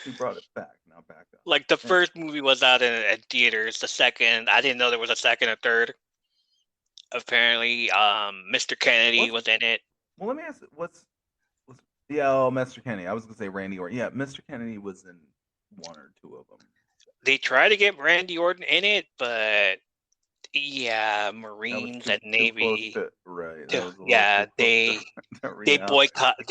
He brought it back, not back up. Like the Yeah. first movie was out in theaters. The second, I didn't know there was a second or third. Apparently, Mr. Kennedy was in it. Well, let me ask, Mr. Kennedy. I was gonna say Randy Orton. Yeah, Mr. Kennedy was in one or two of them. They tried to get Randy Orton in it, but yeah, Marines and Navy. Right. Yeah, they boycotted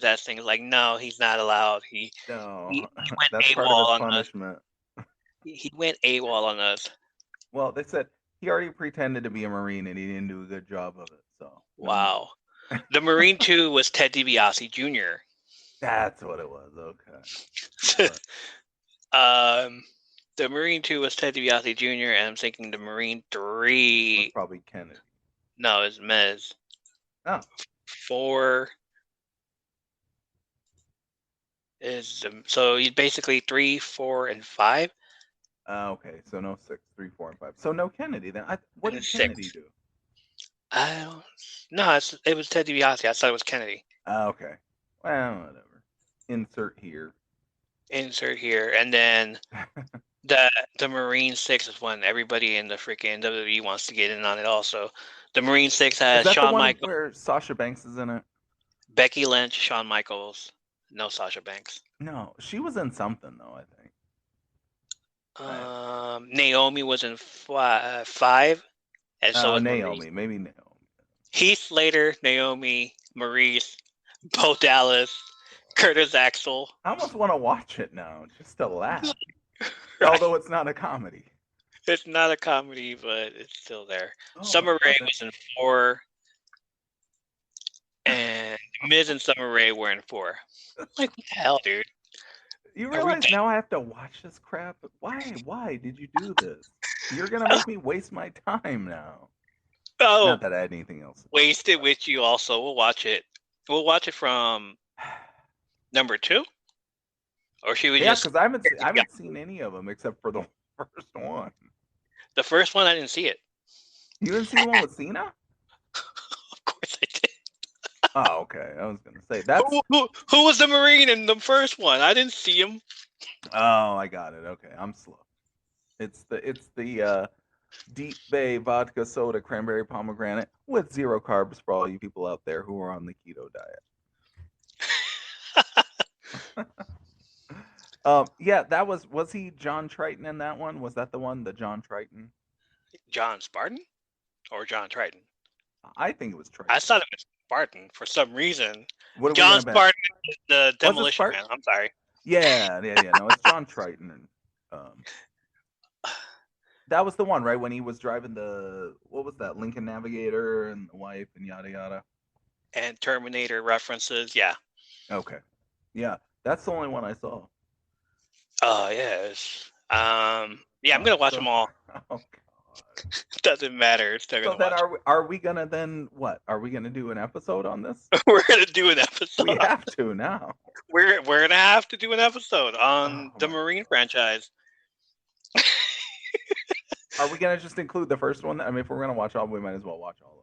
that thing. Like, no, he's not allowed. He went that's AWOL part of his on punishment. us. He went AWOL on us. Well, they said he already pretended to be a Marine and he didn't do a good job of it. So wow, the Marine 2 was Ted DiBiase Jr. That's what it was. Okay. The Marine 2 was Ted DiBiase Jr. and I'm thinking the Marine 3 was probably Kennedy. No, it's Mez. Oh. 4 is so you basically 3, 4, and 5. Okay, so no 6, 3, 4, and 5. So no Kennedy then. What did 6. Kennedy do? I don't. No, it was Ted DiBiase. I thought it was Kennedy. Okay. Well, whatever. Insert here, and then the Marine 6 is when everybody in the freaking WWE wants to get in on it. Also, the Marine 6 has Shawn Michaels, where Sasha Banks is in it. Becky Lynch, Shawn Michaels. No Sasha Banks. No, she was in something though. I think. Naomi was in 5, and so was Naomi. Maybe Naomi. Heath Slater, Naomi, Maurice, Bo Dallas, Curtis Axel. I almost want to watch it now, just to laugh. Right. Although it's not a comedy. It's not a comedy, but it's still there. Summer Rae was in 4, and Miz and Summer Rae were in 4. Like, what the hell, dude? You realize now I have to watch this crap? Why? Why did you do this? You're gonna make me waste my time now. Oh, not that I had anything else. Waste it with you. Also, we'll watch it. We'll watch it from number 2, or should we just? Yeah, because I haven't seen any of them except for the first one. The first one, I didn't see it. You didn't see the one with Cena? Of course I did. Oh, okay. I was gonna say that's who was the Marine in the first one? I didn't see him. Oh, I got it. Okay, I'm slow. It's the Deep Bay vodka soda cranberry pomegranate with 0 carbs for all you people out there who are on the keto diet. Yeah, that was he John Triton in that one? Was that the one, the John Triton? John Spartan or John Triton? I think it was Triton. I thought it was Spartan for some reason. What John Spartan is the Demolition Man. I'm sorry. Yeah. No, it's John Triton. That was the one, right? When he was driving what was that, Lincoln Navigator and the wife and yada yada. And Terminator references, yeah. Okay. Yeah, that's the only one I saw. Oh, yes. Yeah, I'm gonna watch them all. Oh God. Doesn't matter. Still so then are we gonna then what? Are we gonna do an episode on this? We're gonna do an episode. We have to now. We're gonna have to do an episode on the Marine franchise. Are we gonna just include the first one? I mean, if we're gonna watch all, we might as well watch all of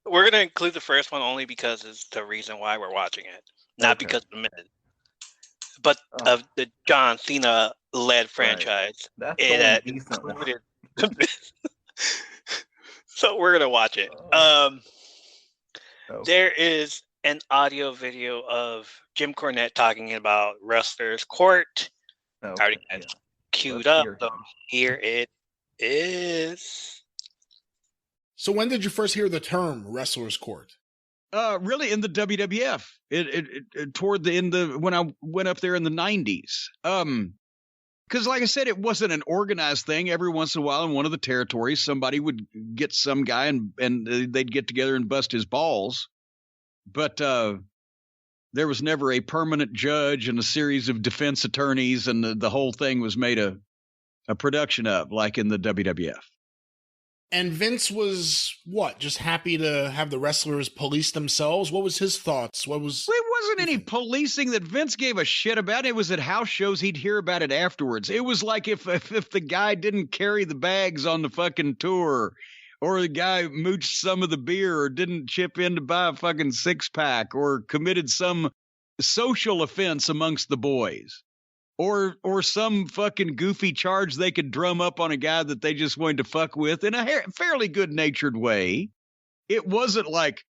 them. We're gonna include the first one only because it's the reason why we're watching it, not because of the minute, but of the John Cena led franchise. Right. That's the decent one. So we're gonna watch it. There is an audio video of Jim Cornette talking about Wrestler's Court. I already had it queued up. So here it is. So when did you first hear the term Wrestler's Court? Really in the WWF. It toward the end of when I went up there in the 90s. Because like I said, it wasn't an organized thing. Every once in a while in one of the territories, somebody would get some guy and they'd get together and bust his balls. But there was never a permanent judge and a series of defense attorneys, and the whole thing was made a production of, like in the WWF. And Vince was what? Just happy to have the wrestlers police themselves? What was his thoughts? It wasn't any policing that Vince gave a shit about. It was at house shows. He'd hear about it afterwards. It was like if the guy didn't carry the bags on the fucking tour, or the guy mooched some of the beer or didn't chip in to buy a fucking 6-pack or committed some social offense amongst the boys. Or some fucking goofy charge they could drum up on a guy that they just wanted to fuck with in a fairly good-natured way. It wasn't like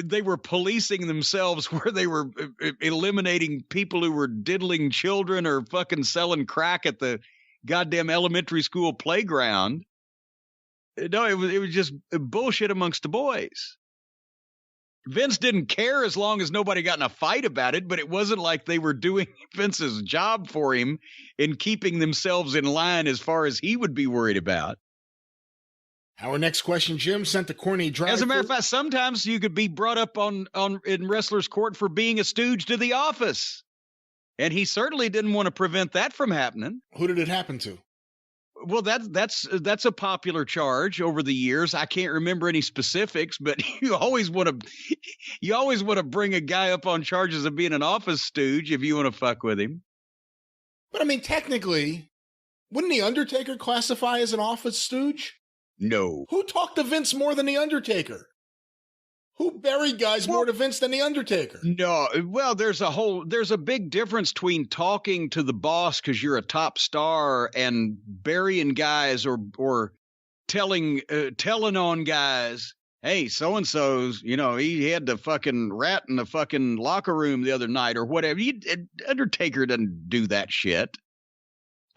they were policing themselves where they were eliminating people who were diddling children or fucking selling crack at the goddamn elementary school playground. No, it was just bullshit amongst the boys. Vince didn't care as long as nobody got in a fight about it, but it wasn't like they were doing Vince's job for him in keeping themselves in line as far as he would be worried about. Our next question, Jim sent the corny drive. As a matter of fact, sometimes you could be brought up on in wrestlers' court for being a stooge to the office. And he certainly didn't want to prevent that from happening. Who did it happen to? Well, that's a popular charge over the years. I can't remember any specifics, but you always want to bring a guy up on charges of being an office stooge if you want to fuck with him. But I mean, technically, wouldn't the Undertaker classify as an office stooge? No. Who talked to Vince more than the Undertaker? Who buried guys more to Vince than the Undertaker? No, well, there's a big difference between talking to the boss because you're a top star and burying guys or telling on guys. Hey, so and so's, he had the fucking rat in the fucking locker room the other night or whatever. Undertaker doesn't do that shit.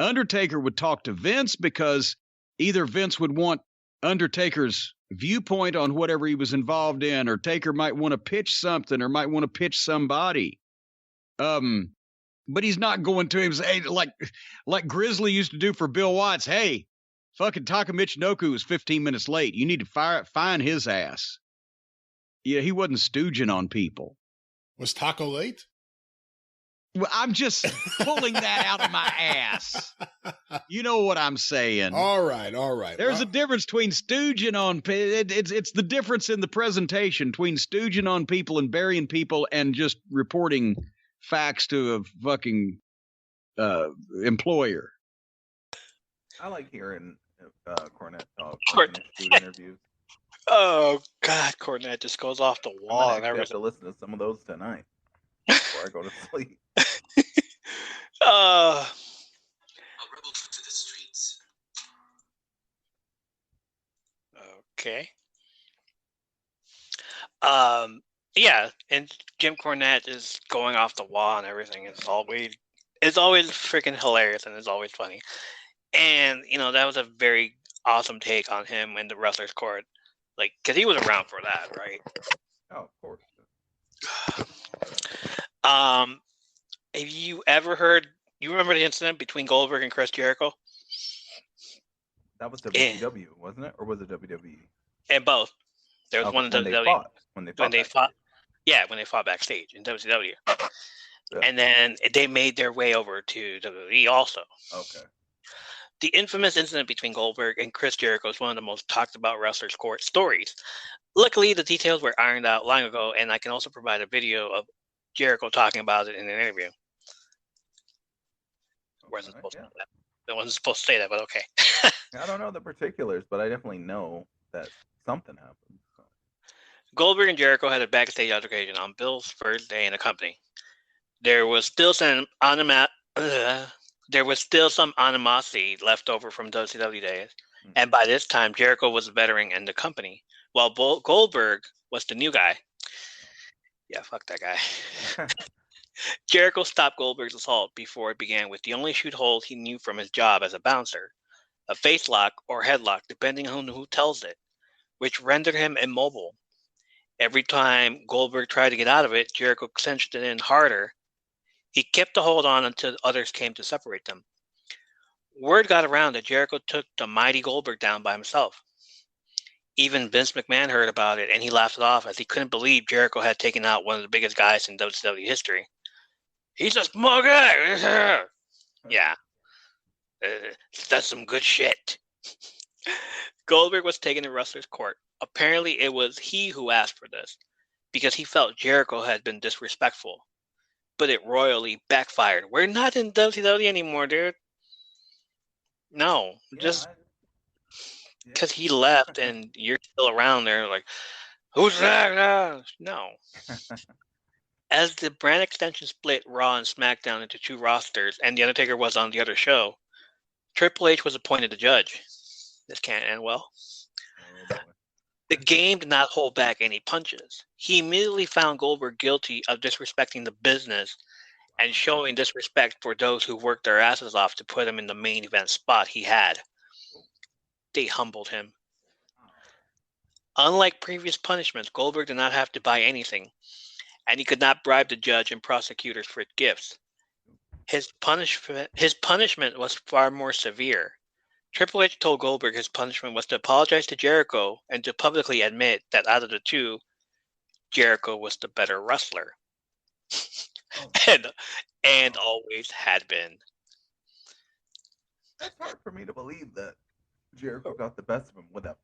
Undertaker would talk to Vince because either Vince would want Undertaker's viewpoint on whatever he was involved in, or Taker might want to pitch something or might want to pitch somebody. But he's not going to him say, like Grizzly used to do for Bill Watts. Hey, fucking Taka Michinoku was 15 minutes late. You need to find his ass. Yeah, he wasn't stooging on people. Was Taco late? Well, I'm just pulling that out of my ass. You know what I'm saying. All right. There's a difference between stooging on people. It's the difference in the presentation between stooging on people and burying people and just reporting facts to a fucking employer. I like hearing Cornette talk in his interviews. Oh, God, Cornette just goes off the wall. I have to listen to some of those tonight before I go to sleep. Okay. Yeah, and Jim Cornette is going off the wall and everything. It's always freaking hilarious and it's always funny. And that was a very awesome take on him in the wrestler's court, like because he was around for that, right? Oh, of course. Have you ever heard? You remember the incident between Goldberg and Chris Jericho? That was WCW, wasn't it, or was it WWE? And both. There was one in WWE when they fought backstage in WCW, Yeah. and then they made their way over to WWE also. Okay. The infamous incident between Goldberg and Chris Jericho is one of the most talked about wrestlers' court stories. Luckily, the details were ironed out long ago, and I can also provide a video of Jericho talking about it in an interview. Wasn't supposed to say that. I wasn't supposed to say that, but okay. I don't know the particulars, but I definitely know that something happened. So. Goldberg and Jericho had a backstage altercation on Bill's first day in the company. There was still some animosity left over from WCW days, and by this time, Jericho was a veteran in the company, while Goldberg was the new guy. Yeah, fuck that guy. Jericho stopped Goldberg's assault before it began with the only shoot hold he knew from his job as a bouncer, a face lock or headlock, depending on who tells it, which rendered him immobile. Every time Goldberg tried to get out of it, Jericho cinched it in harder. He kept the hold on until others came to separate them. Word got around that Jericho took the mighty Goldberg down by himself. Even Vince McMahon heard about it, and he laughed it off as he couldn't believe Jericho had taken out one of the biggest guys in WCW history. He's a small guy. Yeah. That's some good shit. Goldberg was taken to wrestler's court. Apparently, it was he who asked for this, because he felt Jericho had been disrespectful. But it royally backfired. We're not in WCW anymore, dude. No, because he left and you're still around there, like, who's that? No. As the brand extension split Raw and SmackDown into two rosters, and The Undertaker was on the other show, Triple H was appointed the judge. This can't end well. The game did not hold back any punches. He immediately found Goldberg guilty of disrespecting the business and showing disrespect for those who worked their asses off to put him in the main event spot he had. They humbled him. Unlike previous punishments, Goldberg did not have to buy anything, and he could not bribe the judge and prosecutors for gifts. His punishment was far more severe. Triple H told Goldberg his punishment was to apologize to Jericho and to publicly admit that out of the two, Jericho was the better wrestler. and always had been. That's hard for me to believe that Jericho got the best of him with a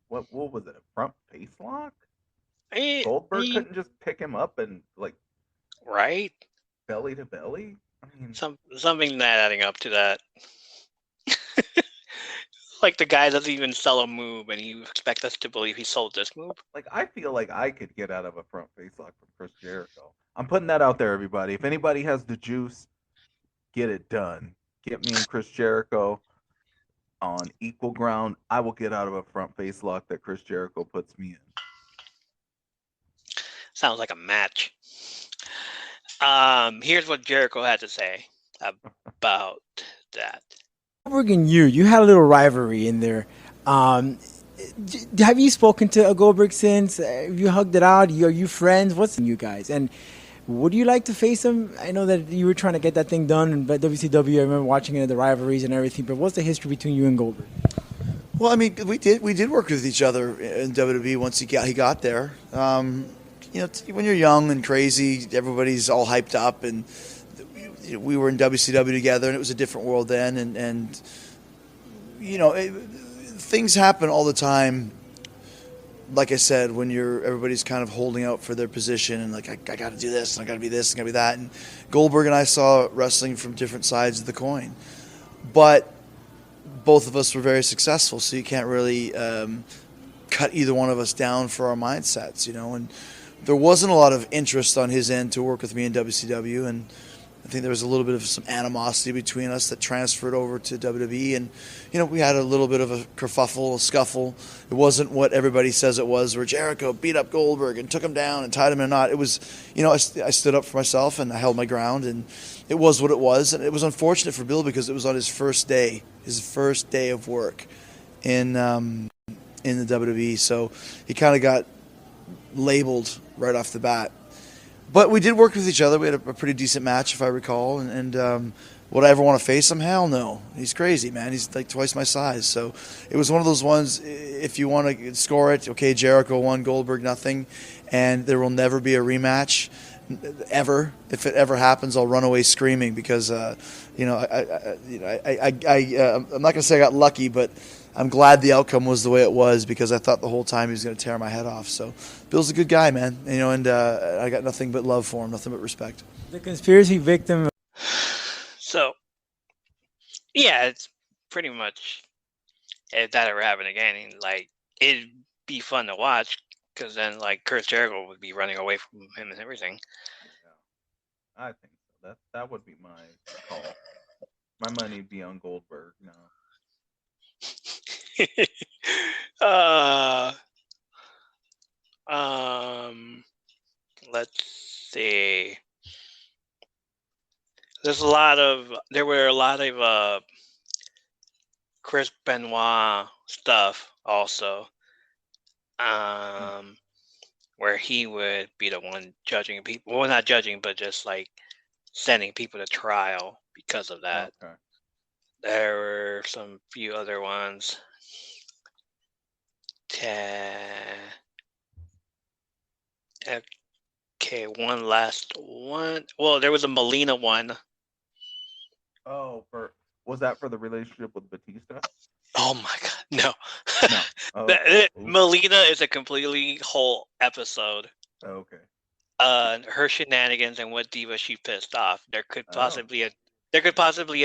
what was it, a front face lock? Goldberg couldn't just pick him up and right belly to belly. I mean, something not adding up to that. Like the guy doesn't even sell a move, and you expect us to believe he sold this move. Like I feel like I could get out of a front face lock from Chris Jericho. I'm putting that out there, everybody. If anybody has the juice, get it done. Get me and Chris Jericho on equal ground. I will get out of a front face lock that Chris Jericho puts me in. Sounds like a match. Here's what Jericho had to say about that. Goldberg and you had a little rivalry in there. Have you spoken to Goldberg since? Have you hugged it out? Are you friends? What's you guys? And would you like to face him? I know that you were trying to get that thing done, but WCW, I remember watching it, the rivalries and everything. But what's the history between you and Goldberg? Well, I mean, we did work with each other in WWE once he got there. When you're young and crazy, everybody's all hyped up, and we were in WCW together, and it was a different world then. And things happen all the time. Like I said, when everybody's kind of holding out for their position and like, I got to do this, and I got to be this, and I got to be that. And Goldberg and I saw wrestling from different sides of the coin. But both of us were very successful, so you can't really cut either one of us down for our mindsets, And there wasn't a lot of interest on his end to work with me in WCW, and I think there was a little bit of some animosity between us that transferred over to WWE, and we had a little bit of a kerfuffle, a scuffle. It wasn't what everybody says it was, where Jericho beat up Goldberg and took him down and tied him in a knot. It was, I stood up for myself and I held my ground, and it was what it was. And it was unfortunate for Bill because it was on his first day of work in the WWE, so he kind of got labeled right off the bat. But we did work with each other. We had a pretty decent match, if I recall. And would I ever want to face him? Hell no. He's crazy, man. He's like twice my size. So it was one of those ones, if you want to score it, okay, Jericho won, Goldberg nothing. And there will never be a rematch, ever. If it ever happens, I'll run away screaming because, I'm not going to say I got lucky, but I'm glad the outcome was the way it was because I thought the whole time he was going to tear my head off. So Bill's a good guy, man. And I got nothing but love for him, nothing but respect. The conspiracy victim. So, yeah, it's pretty much, if that ever happened again, it'd be fun to watch because then, Chris Jericho would be running away from him and everything. Yeah, I think so. That would be my call. My money would be on Goldberg now. Let's see. There were a lot of Chris Benoit stuff also. Where he would be the one judging people. Well, not judging, but just sending people to trial because of that. Okay. There were some few other ones. Okay, one last one. Well, there was a Melina one. Oh, was that for the relationship with Batista? Oh my God, no. No. Oh, Melina is a completely whole episode. Okay. Her shenanigans and what diva she pissed off. There could possibly a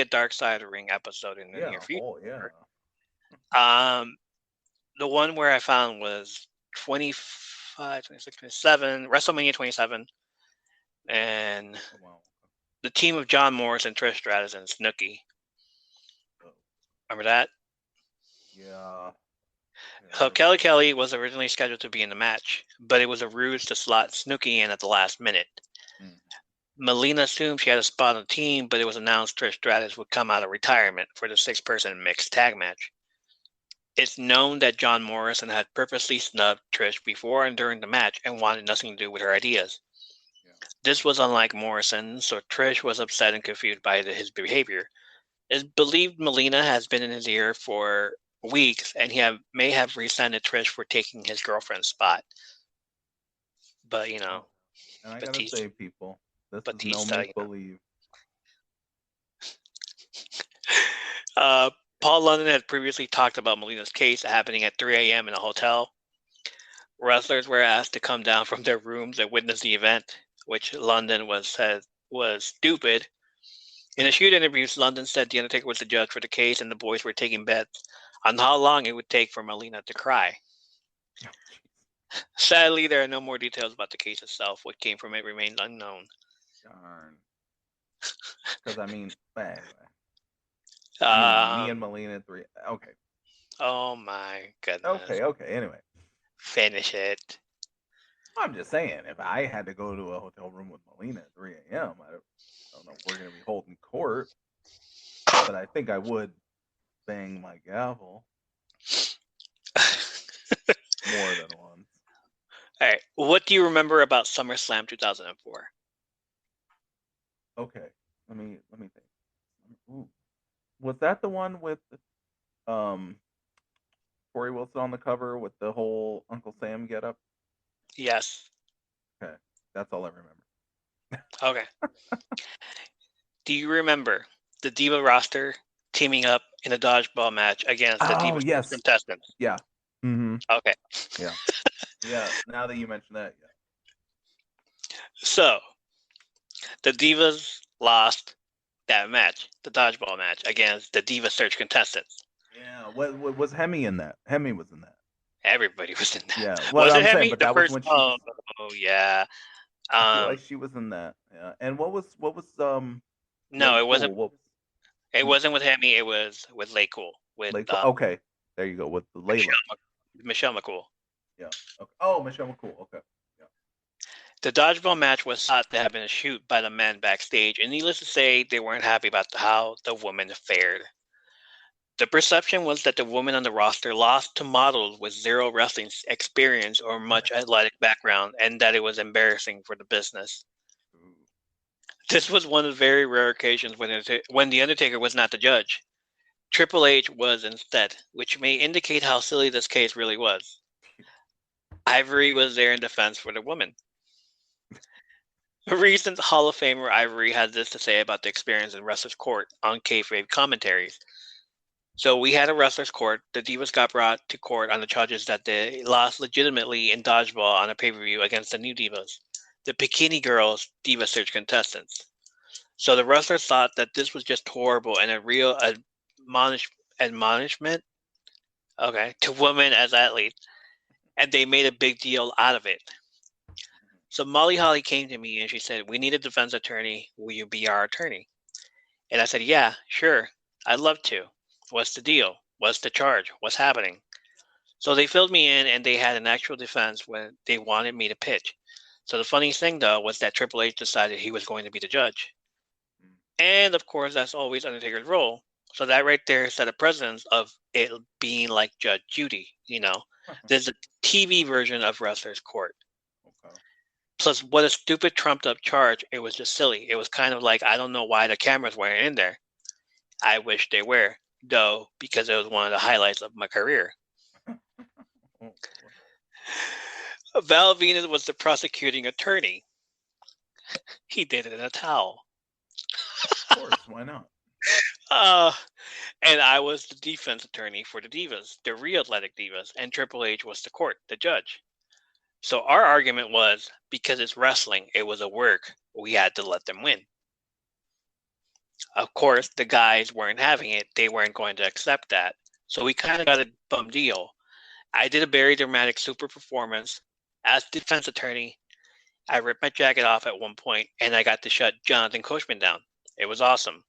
Dark Side of the Ring episode in the near future. Oh, yeah. the one where I found was 25, 26, 27, WrestleMania 27, and the team of John Morris and Trish Stratus and Snooki. Remember that? Yeah. So Kelly was originally scheduled to be in the match, but it was a ruse to slot Snooki in at the last minute. Melina assumed she had a spot on the team, but it was announced Trish Stratus would come out of retirement for the 6-person mixed tag match. It's known that John Morrison had purposely snubbed Trish before and during the match and wanted nothing to do with her ideas. This was unlike Morrison, so Trish was upset and confused by his behavior. It's believed Melina has been in his ear for weeks, and may have resented Trish for taking his girlfriend's spot. But, you know. And I gotta say, people, this is no Batista, make-believe. Paul London had previously talked about Melina's case happening at 3 a.m. in a hotel. Wrestlers were asked to come down from their rooms and witness the event, which London said was stupid. In a shoot interviews, London said The Undertaker was the judge for the case, and the boys were taking bets on how long it would take for Melina to cry. Sadly, there are no more details about the case itself. What came from it remains unknown. Darn. Because, I mean, anyway. Me and Melina 3. Okay. Oh, my goodness. Okay. Anyway. Finish it. I'm just saying, if I had to go to a hotel room with Melina at 3 a.m., I don't know if we're going to be holding court, but I think I would bang my gavel more than once. All right. What do you remember about SummerSlam 2004? Okay. Let me think. Ooh. Was that the one with Corey Wilson on the cover with the whole Uncle Sam getup? Yes. Okay. That's all I remember. Okay. Do you remember the Diva roster teaming up in a dodgeball match against the Diva contestants? Yeah. Mm-hmm. Okay. Yeah. Yeah. Now that you mention that, yeah. So, the Divas lost that match, the dodgeball match, against the Diva Search contestants. Yeah. What was Hemi in that? Hemi was in that. Everybody was in that. Yeah. Well, was I'm it Hemi? saying, but that was when she. Oh yeah. I feel like she was in that. Yeah. And what was No, it wasn't. Cool? It wasn't with Hemi. It was with Lay Cool. With okay, there you go with the Layla. Michelle McCool. Yeah. Okay. Oh, Michelle McCool. Okay. Yeah. The dodgeball match was thought to have been a shoot by the men backstage, and needless to say, they weren't happy about how the women fared. The perception was that the women on the roster lost to models with zero wrestling experience or much athletic background, and that it was embarrassing for the business. This was one of the very rare occasions when The Undertaker was not the judge. Triple H was instead, which may indicate how silly this case really was. Ivory was there in defense for the women. Recent Hall of Famer Ivory had this to say about the experience in Wrestler's Court on kayfabe commentaries. So we had a Wrestler's Court. The Divas got brought to court on the charges that they lost legitimately in dodgeball on a pay-per-view against the New Divas, the Bikini Girls Diva Search contestants. So the wrestlers thought that this was just horrible and a real admonishment, to women as athletes, and they made a big deal out of it. So Molly Holly came to me and she said, "We need a defense attorney. Will you be our attorney?" And I said, "Yeah, sure. I'd love to. What's the deal? What's the charge? What's happening?" So they filled me in and they had an actual defense when they wanted me to pitch. So the funniest thing, though, was that Triple H decided he was going to be the judge. And, of course, that's always Undertaker's role. So that right there set a precedence of it being like Judge Judy, There's a TV version of Wrestler's Court. Okay. Plus, what a stupid trumped-up charge. It was just silly. It was kind of like, I don't know why the cameras weren't in there. I wish they were, though, because it was one of the highlights of my career. Val Venus was the prosecuting attorney. He did it in a towel. Of course, why not? And I was the defense attorney for the Divas, the real athletic Divas, and Triple H was the court, the judge. So our argument was, because it's wrestling, it was a work, we had to let them win. Of course, the guys weren't having it. They weren't going to accept that. So we kind of got a bum deal. I did a very dramatic super performance as defense attorney. I ripped my jacket off at one point, and I got to shut Jonathan Coachman down. It was awesome.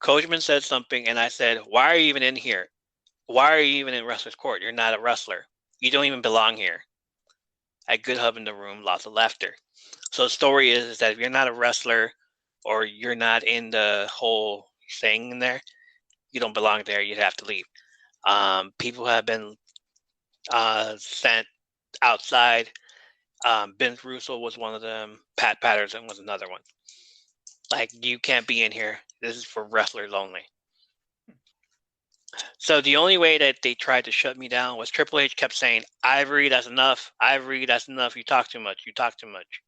Coachman said something, and I said, "Why are you even in here? Why are you even in wrestler's court? You're not a wrestler. You don't even belong here." A good hub in the room, lots of laughter. So the story is that if you're not a wrestler or you're not in the whole thing in there, you don't belong there. You'd have to leave. People have been sent outside. Vince Russo was one of them. Pat Patterson was another one. Like, you can't be in here. This is for wrestlers only. So the only way that they tried to shut me down was Triple H kept saying, "Ivory, that's enough. Ivory, that's enough. You talk too much. You talk too much."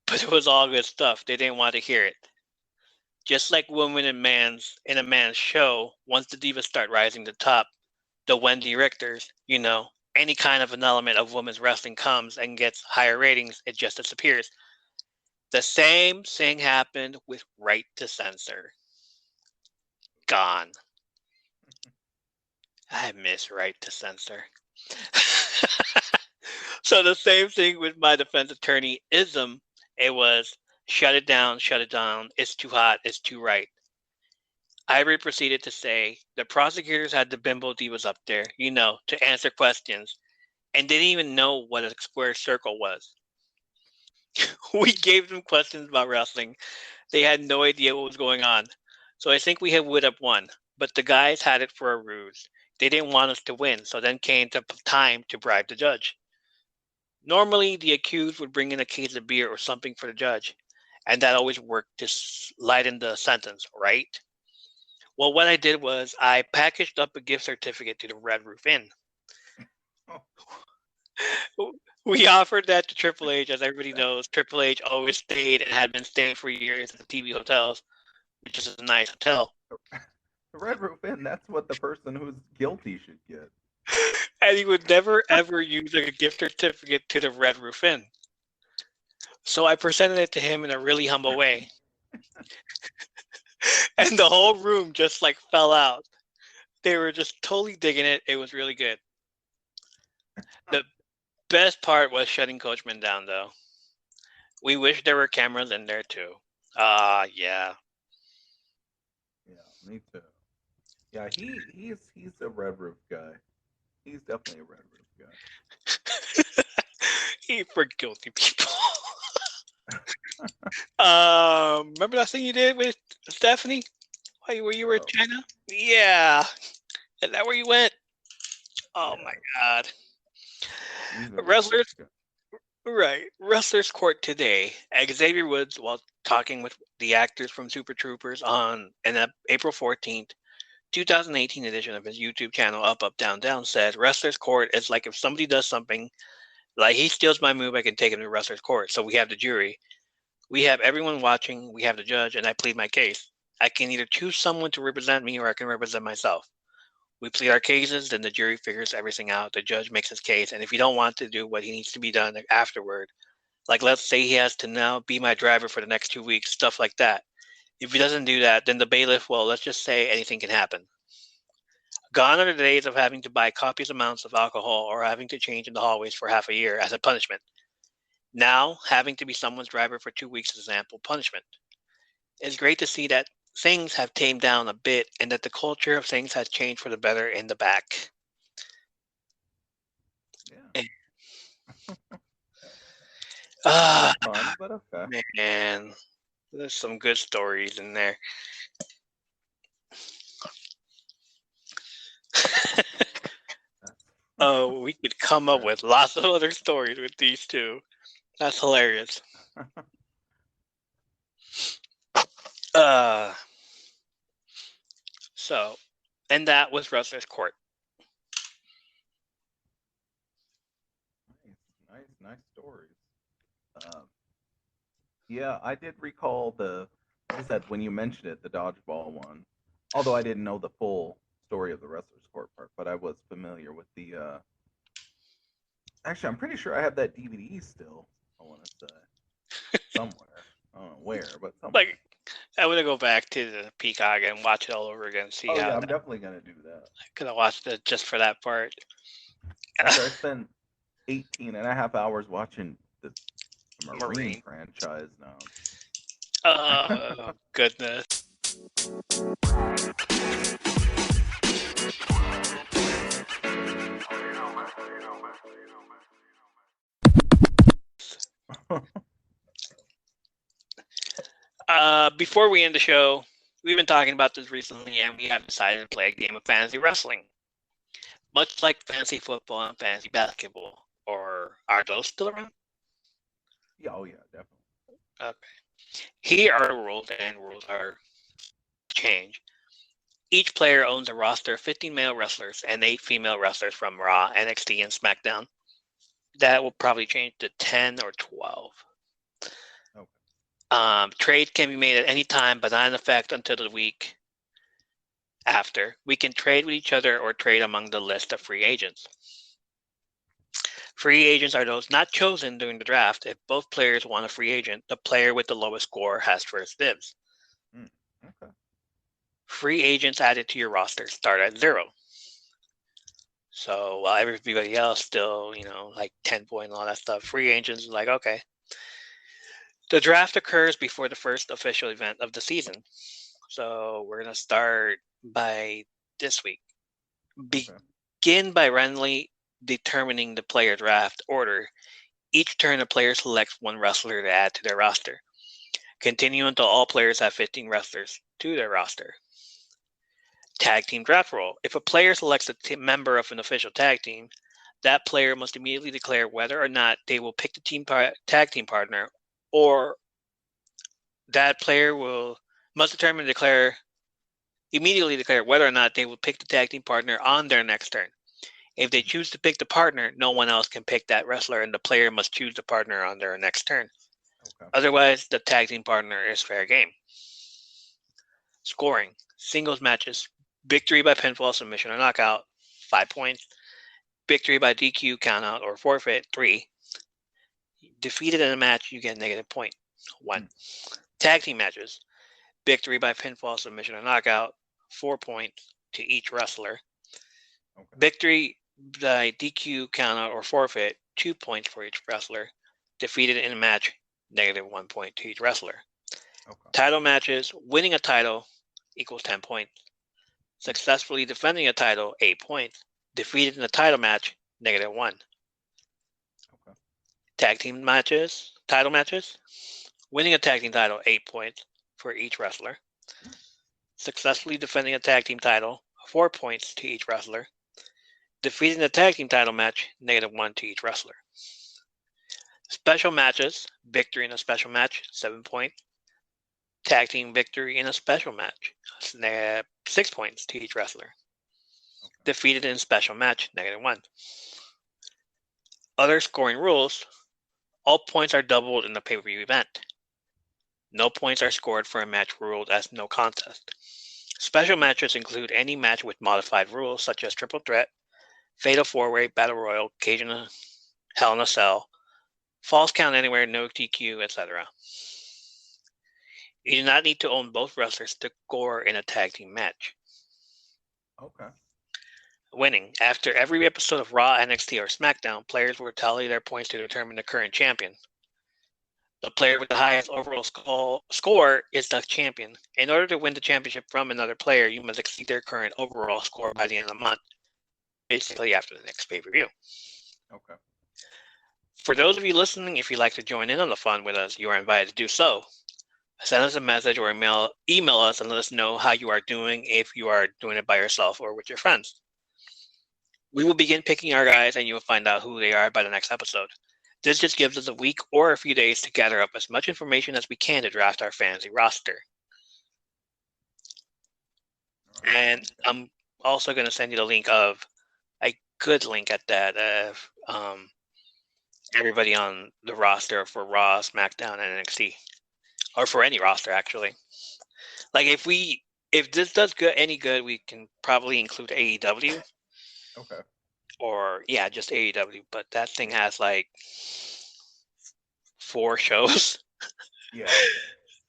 But it was all good stuff. They didn't want to hear it. Just like women in a man's show, once the divas start rising to the top, the Wendy Richters, any kind of an element of women's wrestling comes and gets higher ratings, it just disappears. The same thing happened with Right to Censor. Gone. I miss Right to Censor. So the same thing with my defense attorney ism. It was shut it down, it's too hot, it's too right. Ivory proceeded to say the prosecutors had the bimbo divas up there, to answer questions, and didn't even know what a square circle was. We gave them questions about wrestling. They had no idea what was going on. So I think we would have won, but the guys had it for a ruse. They didn't want us to win, so then came the time to bribe the judge. Normally, the accused would bring in a case of beer or something for the judge, and that always worked to lighten the sentence, right? Well, what I did was I packaged up a gift certificate to the Red Roof Inn. We offered that to Triple H. As everybody knows, Triple H always stayed and had been staying for years at the TV hotels, which is a nice hotel. The Red Roof Inn, that's what the person who's guilty should get. And he would never, ever use a gift certificate to the Red Roof Inn. So I presented it to him in a really humble way. And the whole room just fell out. They were just totally digging it. It was really good. The best part was shutting Coachman down, though. We wish there were cameras in there, too. Yeah. Yeah, me too. Yeah, he's a Red Roof guy. He's definitely a Red Roof guy. He for guilty people. Remember that thing you did with Stephanie? Where you were in China? Yeah. Is that where you went? Oh, my God. Wrestlers Court today. Xavier Woods, while talking with the actors from Super Troopers on an April 14th, 2018 edition of his YouTube channel, Up, Up, Down, Down, said, Wrestlers Court is like if somebody does something, like he steals my move, I can take him to Wrestlers Court. So we have the jury. We have everyone watching. We have the judge, and I plead my case. I can either choose someone to represent me or I can represent myself. We plead our cases, then the jury figures everything out. The judge makes his case, and if he don't want to do what he needs to be done afterward, like let's say he has to now be my driver for the next 2 weeks, stuff like that. If he doesn't do that, then the bailiff, well, let's just say anything can happen. Gone are the days of having to buy copious amounts of alcohol or having to change in the hallways for half a year as a punishment. Now, having to be someone's driver for 2 weeks is an ample punishment. It's great to see that things have tamed down a bit and that the culture of things has changed for the better in the back. Yeah. Fun, but okay. Man, there's some good stories in there. Oh, we could come up with lots of other stories with these two. That's hilarious. So, and that was Wrestler's Court. Nice stories. Yeah, I did recall when you mentioned it, the dodgeball one. Although I didn't know the full story of the Wrestler's Court part, but I was familiar with the. Actually, I'm pretty sure I have that DVD still. I want to say somewhere. I don't know where, but somewhere. I'm gonna go back to the Peacock and watch it all over again. See Oh how yeah, I'm that. definitely gonna do that. Cause I watched it just for that part. After I spent 18 and a half hours watching the Marine Marine. franchise now. Oh goodness. Before we end the show, we've been talking about this recently, and we have decided to play a game of fantasy wrestling, much like fantasy football and fantasy basketball. Or are those still around? Yeah, oh yeah, definitely. Okay. Here are the rules, and rules are changed. Each player owns a roster of 15 male wrestlers and 8 female wrestlers from Raw, NXT, and SmackDown. That will probably change to 10 or 12. Trades can be made at any time, but not in effect until the week after. We can trade with each other or trade among the list of free agents. Free agents are those not chosen during the draft. If both players want a free agent, the player with the lowest score has first dibs. Okay. Free agents added to your roster start at 0. So while everybody else still, like 10 point and all that stuff, free agents is like, okay. The draft occurs before the first official event of the season. So we're going to start by this week. Begin by randomly determining the player draft order. Each turn, a player selects one wrestler to add to their roster. Continue until all players have 15 wrestlers to their roster. Tag team draft rule. If a player selects a member of an official tag team, that player must immediately declare whether or not they will pick the tag team partner, or that player must immediately declare whether or not they will pick the tag team partner on their next turn. If they choose to pick the partner, no one else can pick that wrestler, and the player must choose the partner on their next turn. Okay. Otherwise, the tag team partner is fair game. Scoring. Singles matches. Victory by pinfall, submission, or knockout, 5 points. Victory by DQ, countout, or forfeit, 3. Defeated in a match, you get negative point, 1. Tag team matches. Victory by pinfall, submission, or knockout, 4 points to each wrestler. Okay. Victory by DQ, countout, or forfeit, 2 points for each wrestler. Defeated in a match, negative 1 point to each wrestler. Okay. Title matches. Winning a title equals 10 points. Successfully defending a title, 8 points. Defeated in a title match, negative 1. Okay. Tag team matches, title matches. Winning a tag team title, 8 points for each wrestler. Successfully defending a tag team title, 4 points to each wrestler. Defeating a tag team title match, negative 1 to each wrestler. Special matches. Victory in a special match, 7 points. Tag team victory in a special match, 6 points to each wrestler. Okay. Defeated in a special match, negative 1. Other scoring rules. All points are doubled in the pay-per-view event. No points are scored for a match ruled as no contest. Special matches include any match with modified rules such as triple threat, fatal 4-way, battle royal, cage in a hell in a cell, false count anywhere, no DQ, etc. You do not need to own both wrestlers to score in a tag team match. Okay. Winning. After every episode of Raw, NXT, or SmackDown, players will tally their points to determine the current champion. The player with the highest overall score is the champion. In order to win the championship from another player, you must exceed their current overall score by the end of the month, basically after the next pay-per-view. Okay. For those of you listening, if you'd like to join in on the fun with us, you are invited to do so. Send us a message or email us and let us know how you are doing, if you are doing it by yourself or with your friends. We will begin picking our guys, and you will find out who they are by the next episode. This just gives us a week or a few days to gather up as much information as we can to draft our fantasy roster. And I'm also going to send you the link of a good link at that of everybody on the roster for Raw, SmackDown, and NXT. Or for any roster, actually. Like, if this does any good, we can probably include AEW. Okay. Or, yeah, just AEW. But that thing has, like, 4 shows. Yeah.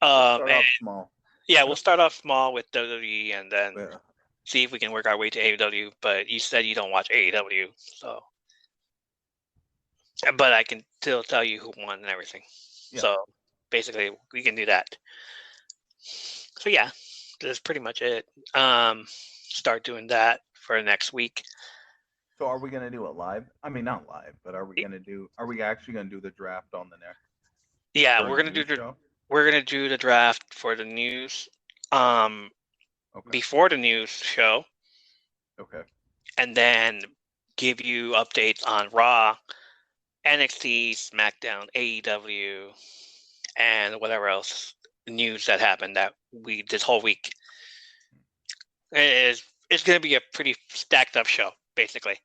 Start And off small. yeah, we'll start off small with WWE and then Yeah. see if we can work our way to AEW. But you said you don't watch AEW, so. But I can still tell you who won and everything. Yeah. So basically, we can do that. So yeah, that's pretty much it. Start doing that for next week. So are we gonna do it live? I mean, not live, but are we actually gonna do the draft on the next? Yeah, during we're gonna the do news show? we're gonna do the draft for the news. Before the news show. Okay. And then give you updates on Raw, NXT, SmackDown, AEW, and whatever else news that happened this whole week. It's going to be a pretty stacked up show, basically.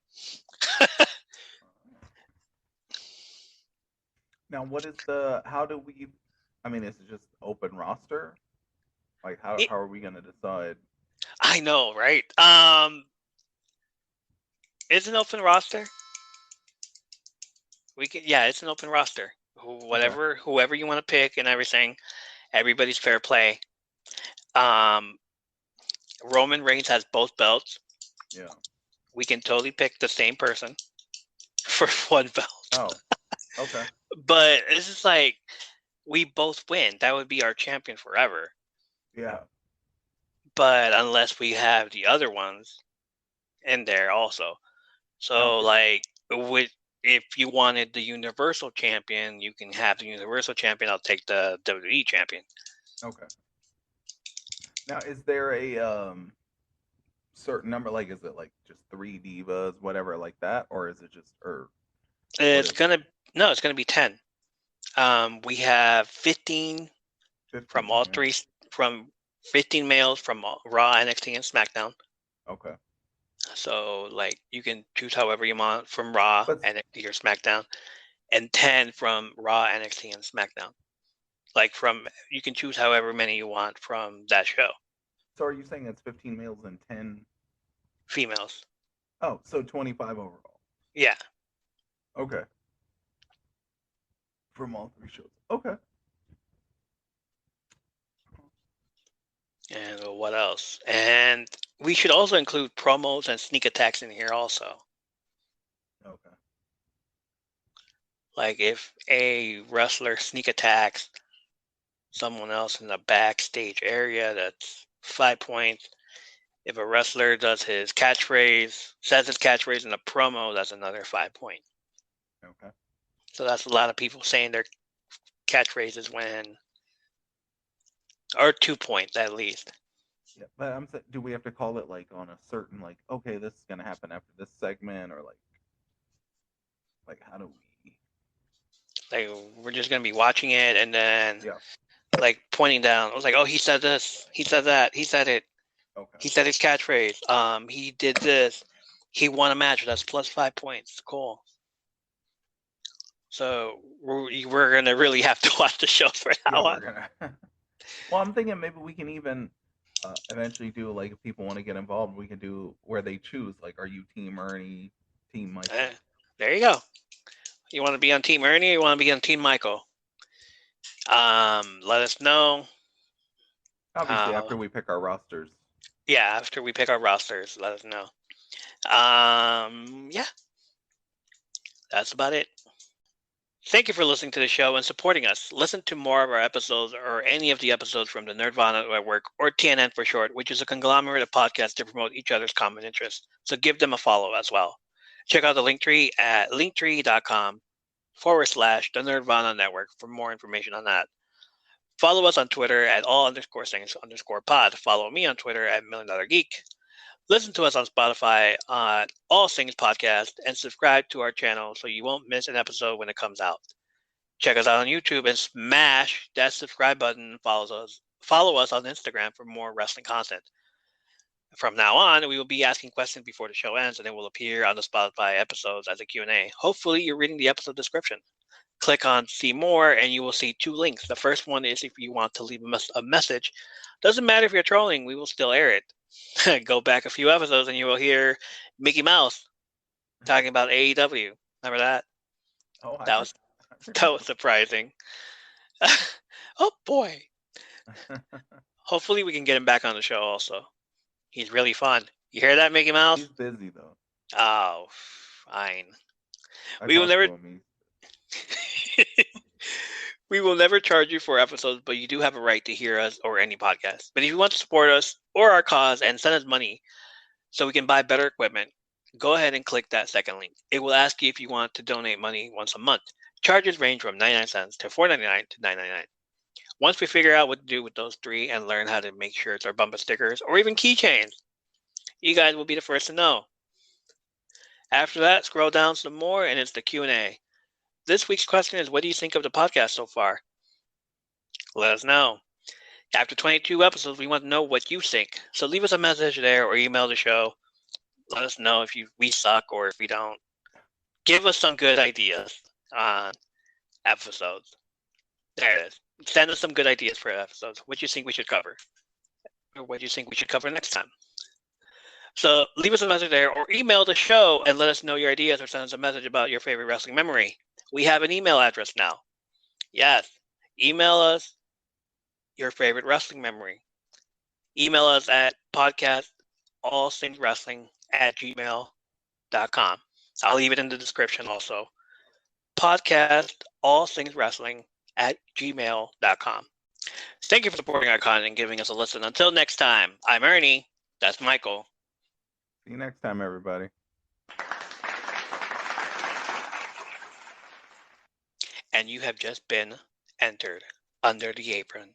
Now, how do we? I mean, is it just open roster? Like, how are we gonna decide? I know, right? It's an open roster. It's an open roster. Whoever you want to pick and everything, everybody's fair play. Roman Reigns has both belts. Yeah. We can totally pick the same person for one belt. Oh, okay. But it's just like we both win. That would be our champion forever. Yeah. But unless we have the other ones in there also. So like if you wanted the Universal Champion, you can have the Universal Champion. I'll take the WWE Champion. Okay. Now, is there a certain number? Like, is it like just 3 divas, whatever, like that, or is it just It's gonna be 10. We have 15 from all three, from 15 males from Raw, NXT, and SmackDown. Okay. So like you can choose however you want from Raw, NXT, or SmackDown, and 10 from Raw, NXT, and SmackDown. Like you can choose however many you want from that show. So are you saying it's 15 males and 10 females? Oh, so 25 overall. Yeah. Okay. From all 3 shows. Okay. And what else? And we should also include promos and sneak attacks in here also. Okay. Like if a wrestler sneak attacks someone else in the backstage area, that's 5 points. If a wrestler does says his catchphrase in a promo, that's another 5 points. Okay. So that's a lot of people saying their catchphrases or 2 points at least. Yeah, but do we have to call it like on a certain okay, this is gonna happen after this segment, or like how do we? Like we're just gonna be watching it and then like pointing down. I was like, oh, he said this, he said that, he said it. Okay. He said his catchphrase. He did this. He won a match. That's plus 5 points. Cool. So we're gonna really have to watch the show for that one. Well, I'm thinking maybe we can even eventually do if people want to get involved, we can do where they choose. Like, are you Team Ernie, Team Michael? There you go. You want to be on Team Ernie or you want to be on Team Michael? Let us know. Obviously, after we pick our rosters. Yeah, after we pick our rosters, let us know. Yeah. That's about it. Thank you for listening to the show and supporting us. Listen to more of our episodes or any of the episodes from the Nerdvana Network, or TNN for short, which is a conglomerate of podcasts to promote each other's common interests. So give them a follow as well. Check out the Linktree at linktree.com/the Nerdvana Network for more information on that. Follow us on Twitter at all_things_pod. Follow me on Twitter at $1,000,000geek. Listen to us on Spotify on All Things Podcast and subscribe to our channel so you won't miss an episode when it comes out. Check us out on YouTube and smash that subscribe button. Follow us on Instagram for more wrestling content. From now on, we will be asking questions before the show ends, and it will appear on the Spotify episodes as a Q&A. Hopefully, you're reading the episode description. Click on See More, and you will see 2 links. The first one is if you want to leave a message. Doesn't matter if you're trolling, we will still air it. Go back a few episodes, and you will hear Mickey Mouse talking about AEW. Remember that? Oh, that was surprising. Oh boy! Hopefully, we can get him back on the show. Also, he's really fun. You hear that, Mickey Mouse? He's busy though. Oh, fine. I We will talked never. to him. We will never charge you for episodes, but you do have a right to hear us or any podcast. But if you want to support us or our cause and send us money so we can buy better equipment, go ahead and click that second link. It will ask you if you want to donate money once a month. Charges range from 99 cents to $4.99 to $9.99. Once we figure out what to do with those three and learn how to make shirts or bumper stickers or even keychains, you guys will be the first to know. After that, scroll down some more and it's the Q&A. This week's question is, what do you think of the podcast so far? Let us know. After 22 episodes, we want to know what you think. So leave us a message there or email the show. Let us know if we suck or if we don't. Give us some good ideas on episodes. There it is. Send us some good ideas for episodes. What do you think we should cover? Or what do you think we should cover next time? So leave us a message there or email the show and let us know your ideas or send us a message about your favorite wrestling memory. We have an email address now. Yes. Email us your favorite wrestling memory. Email us at podcastallthingswrestling@gmail.com. I'll leave it in the description also. Podcastallthingswrestling@gmail.com. Thank you for supporting our content and giving us a listen. Until next time, I'm Ernie. That's Michael. See you next time, everybody. And you have just been entered under the apron.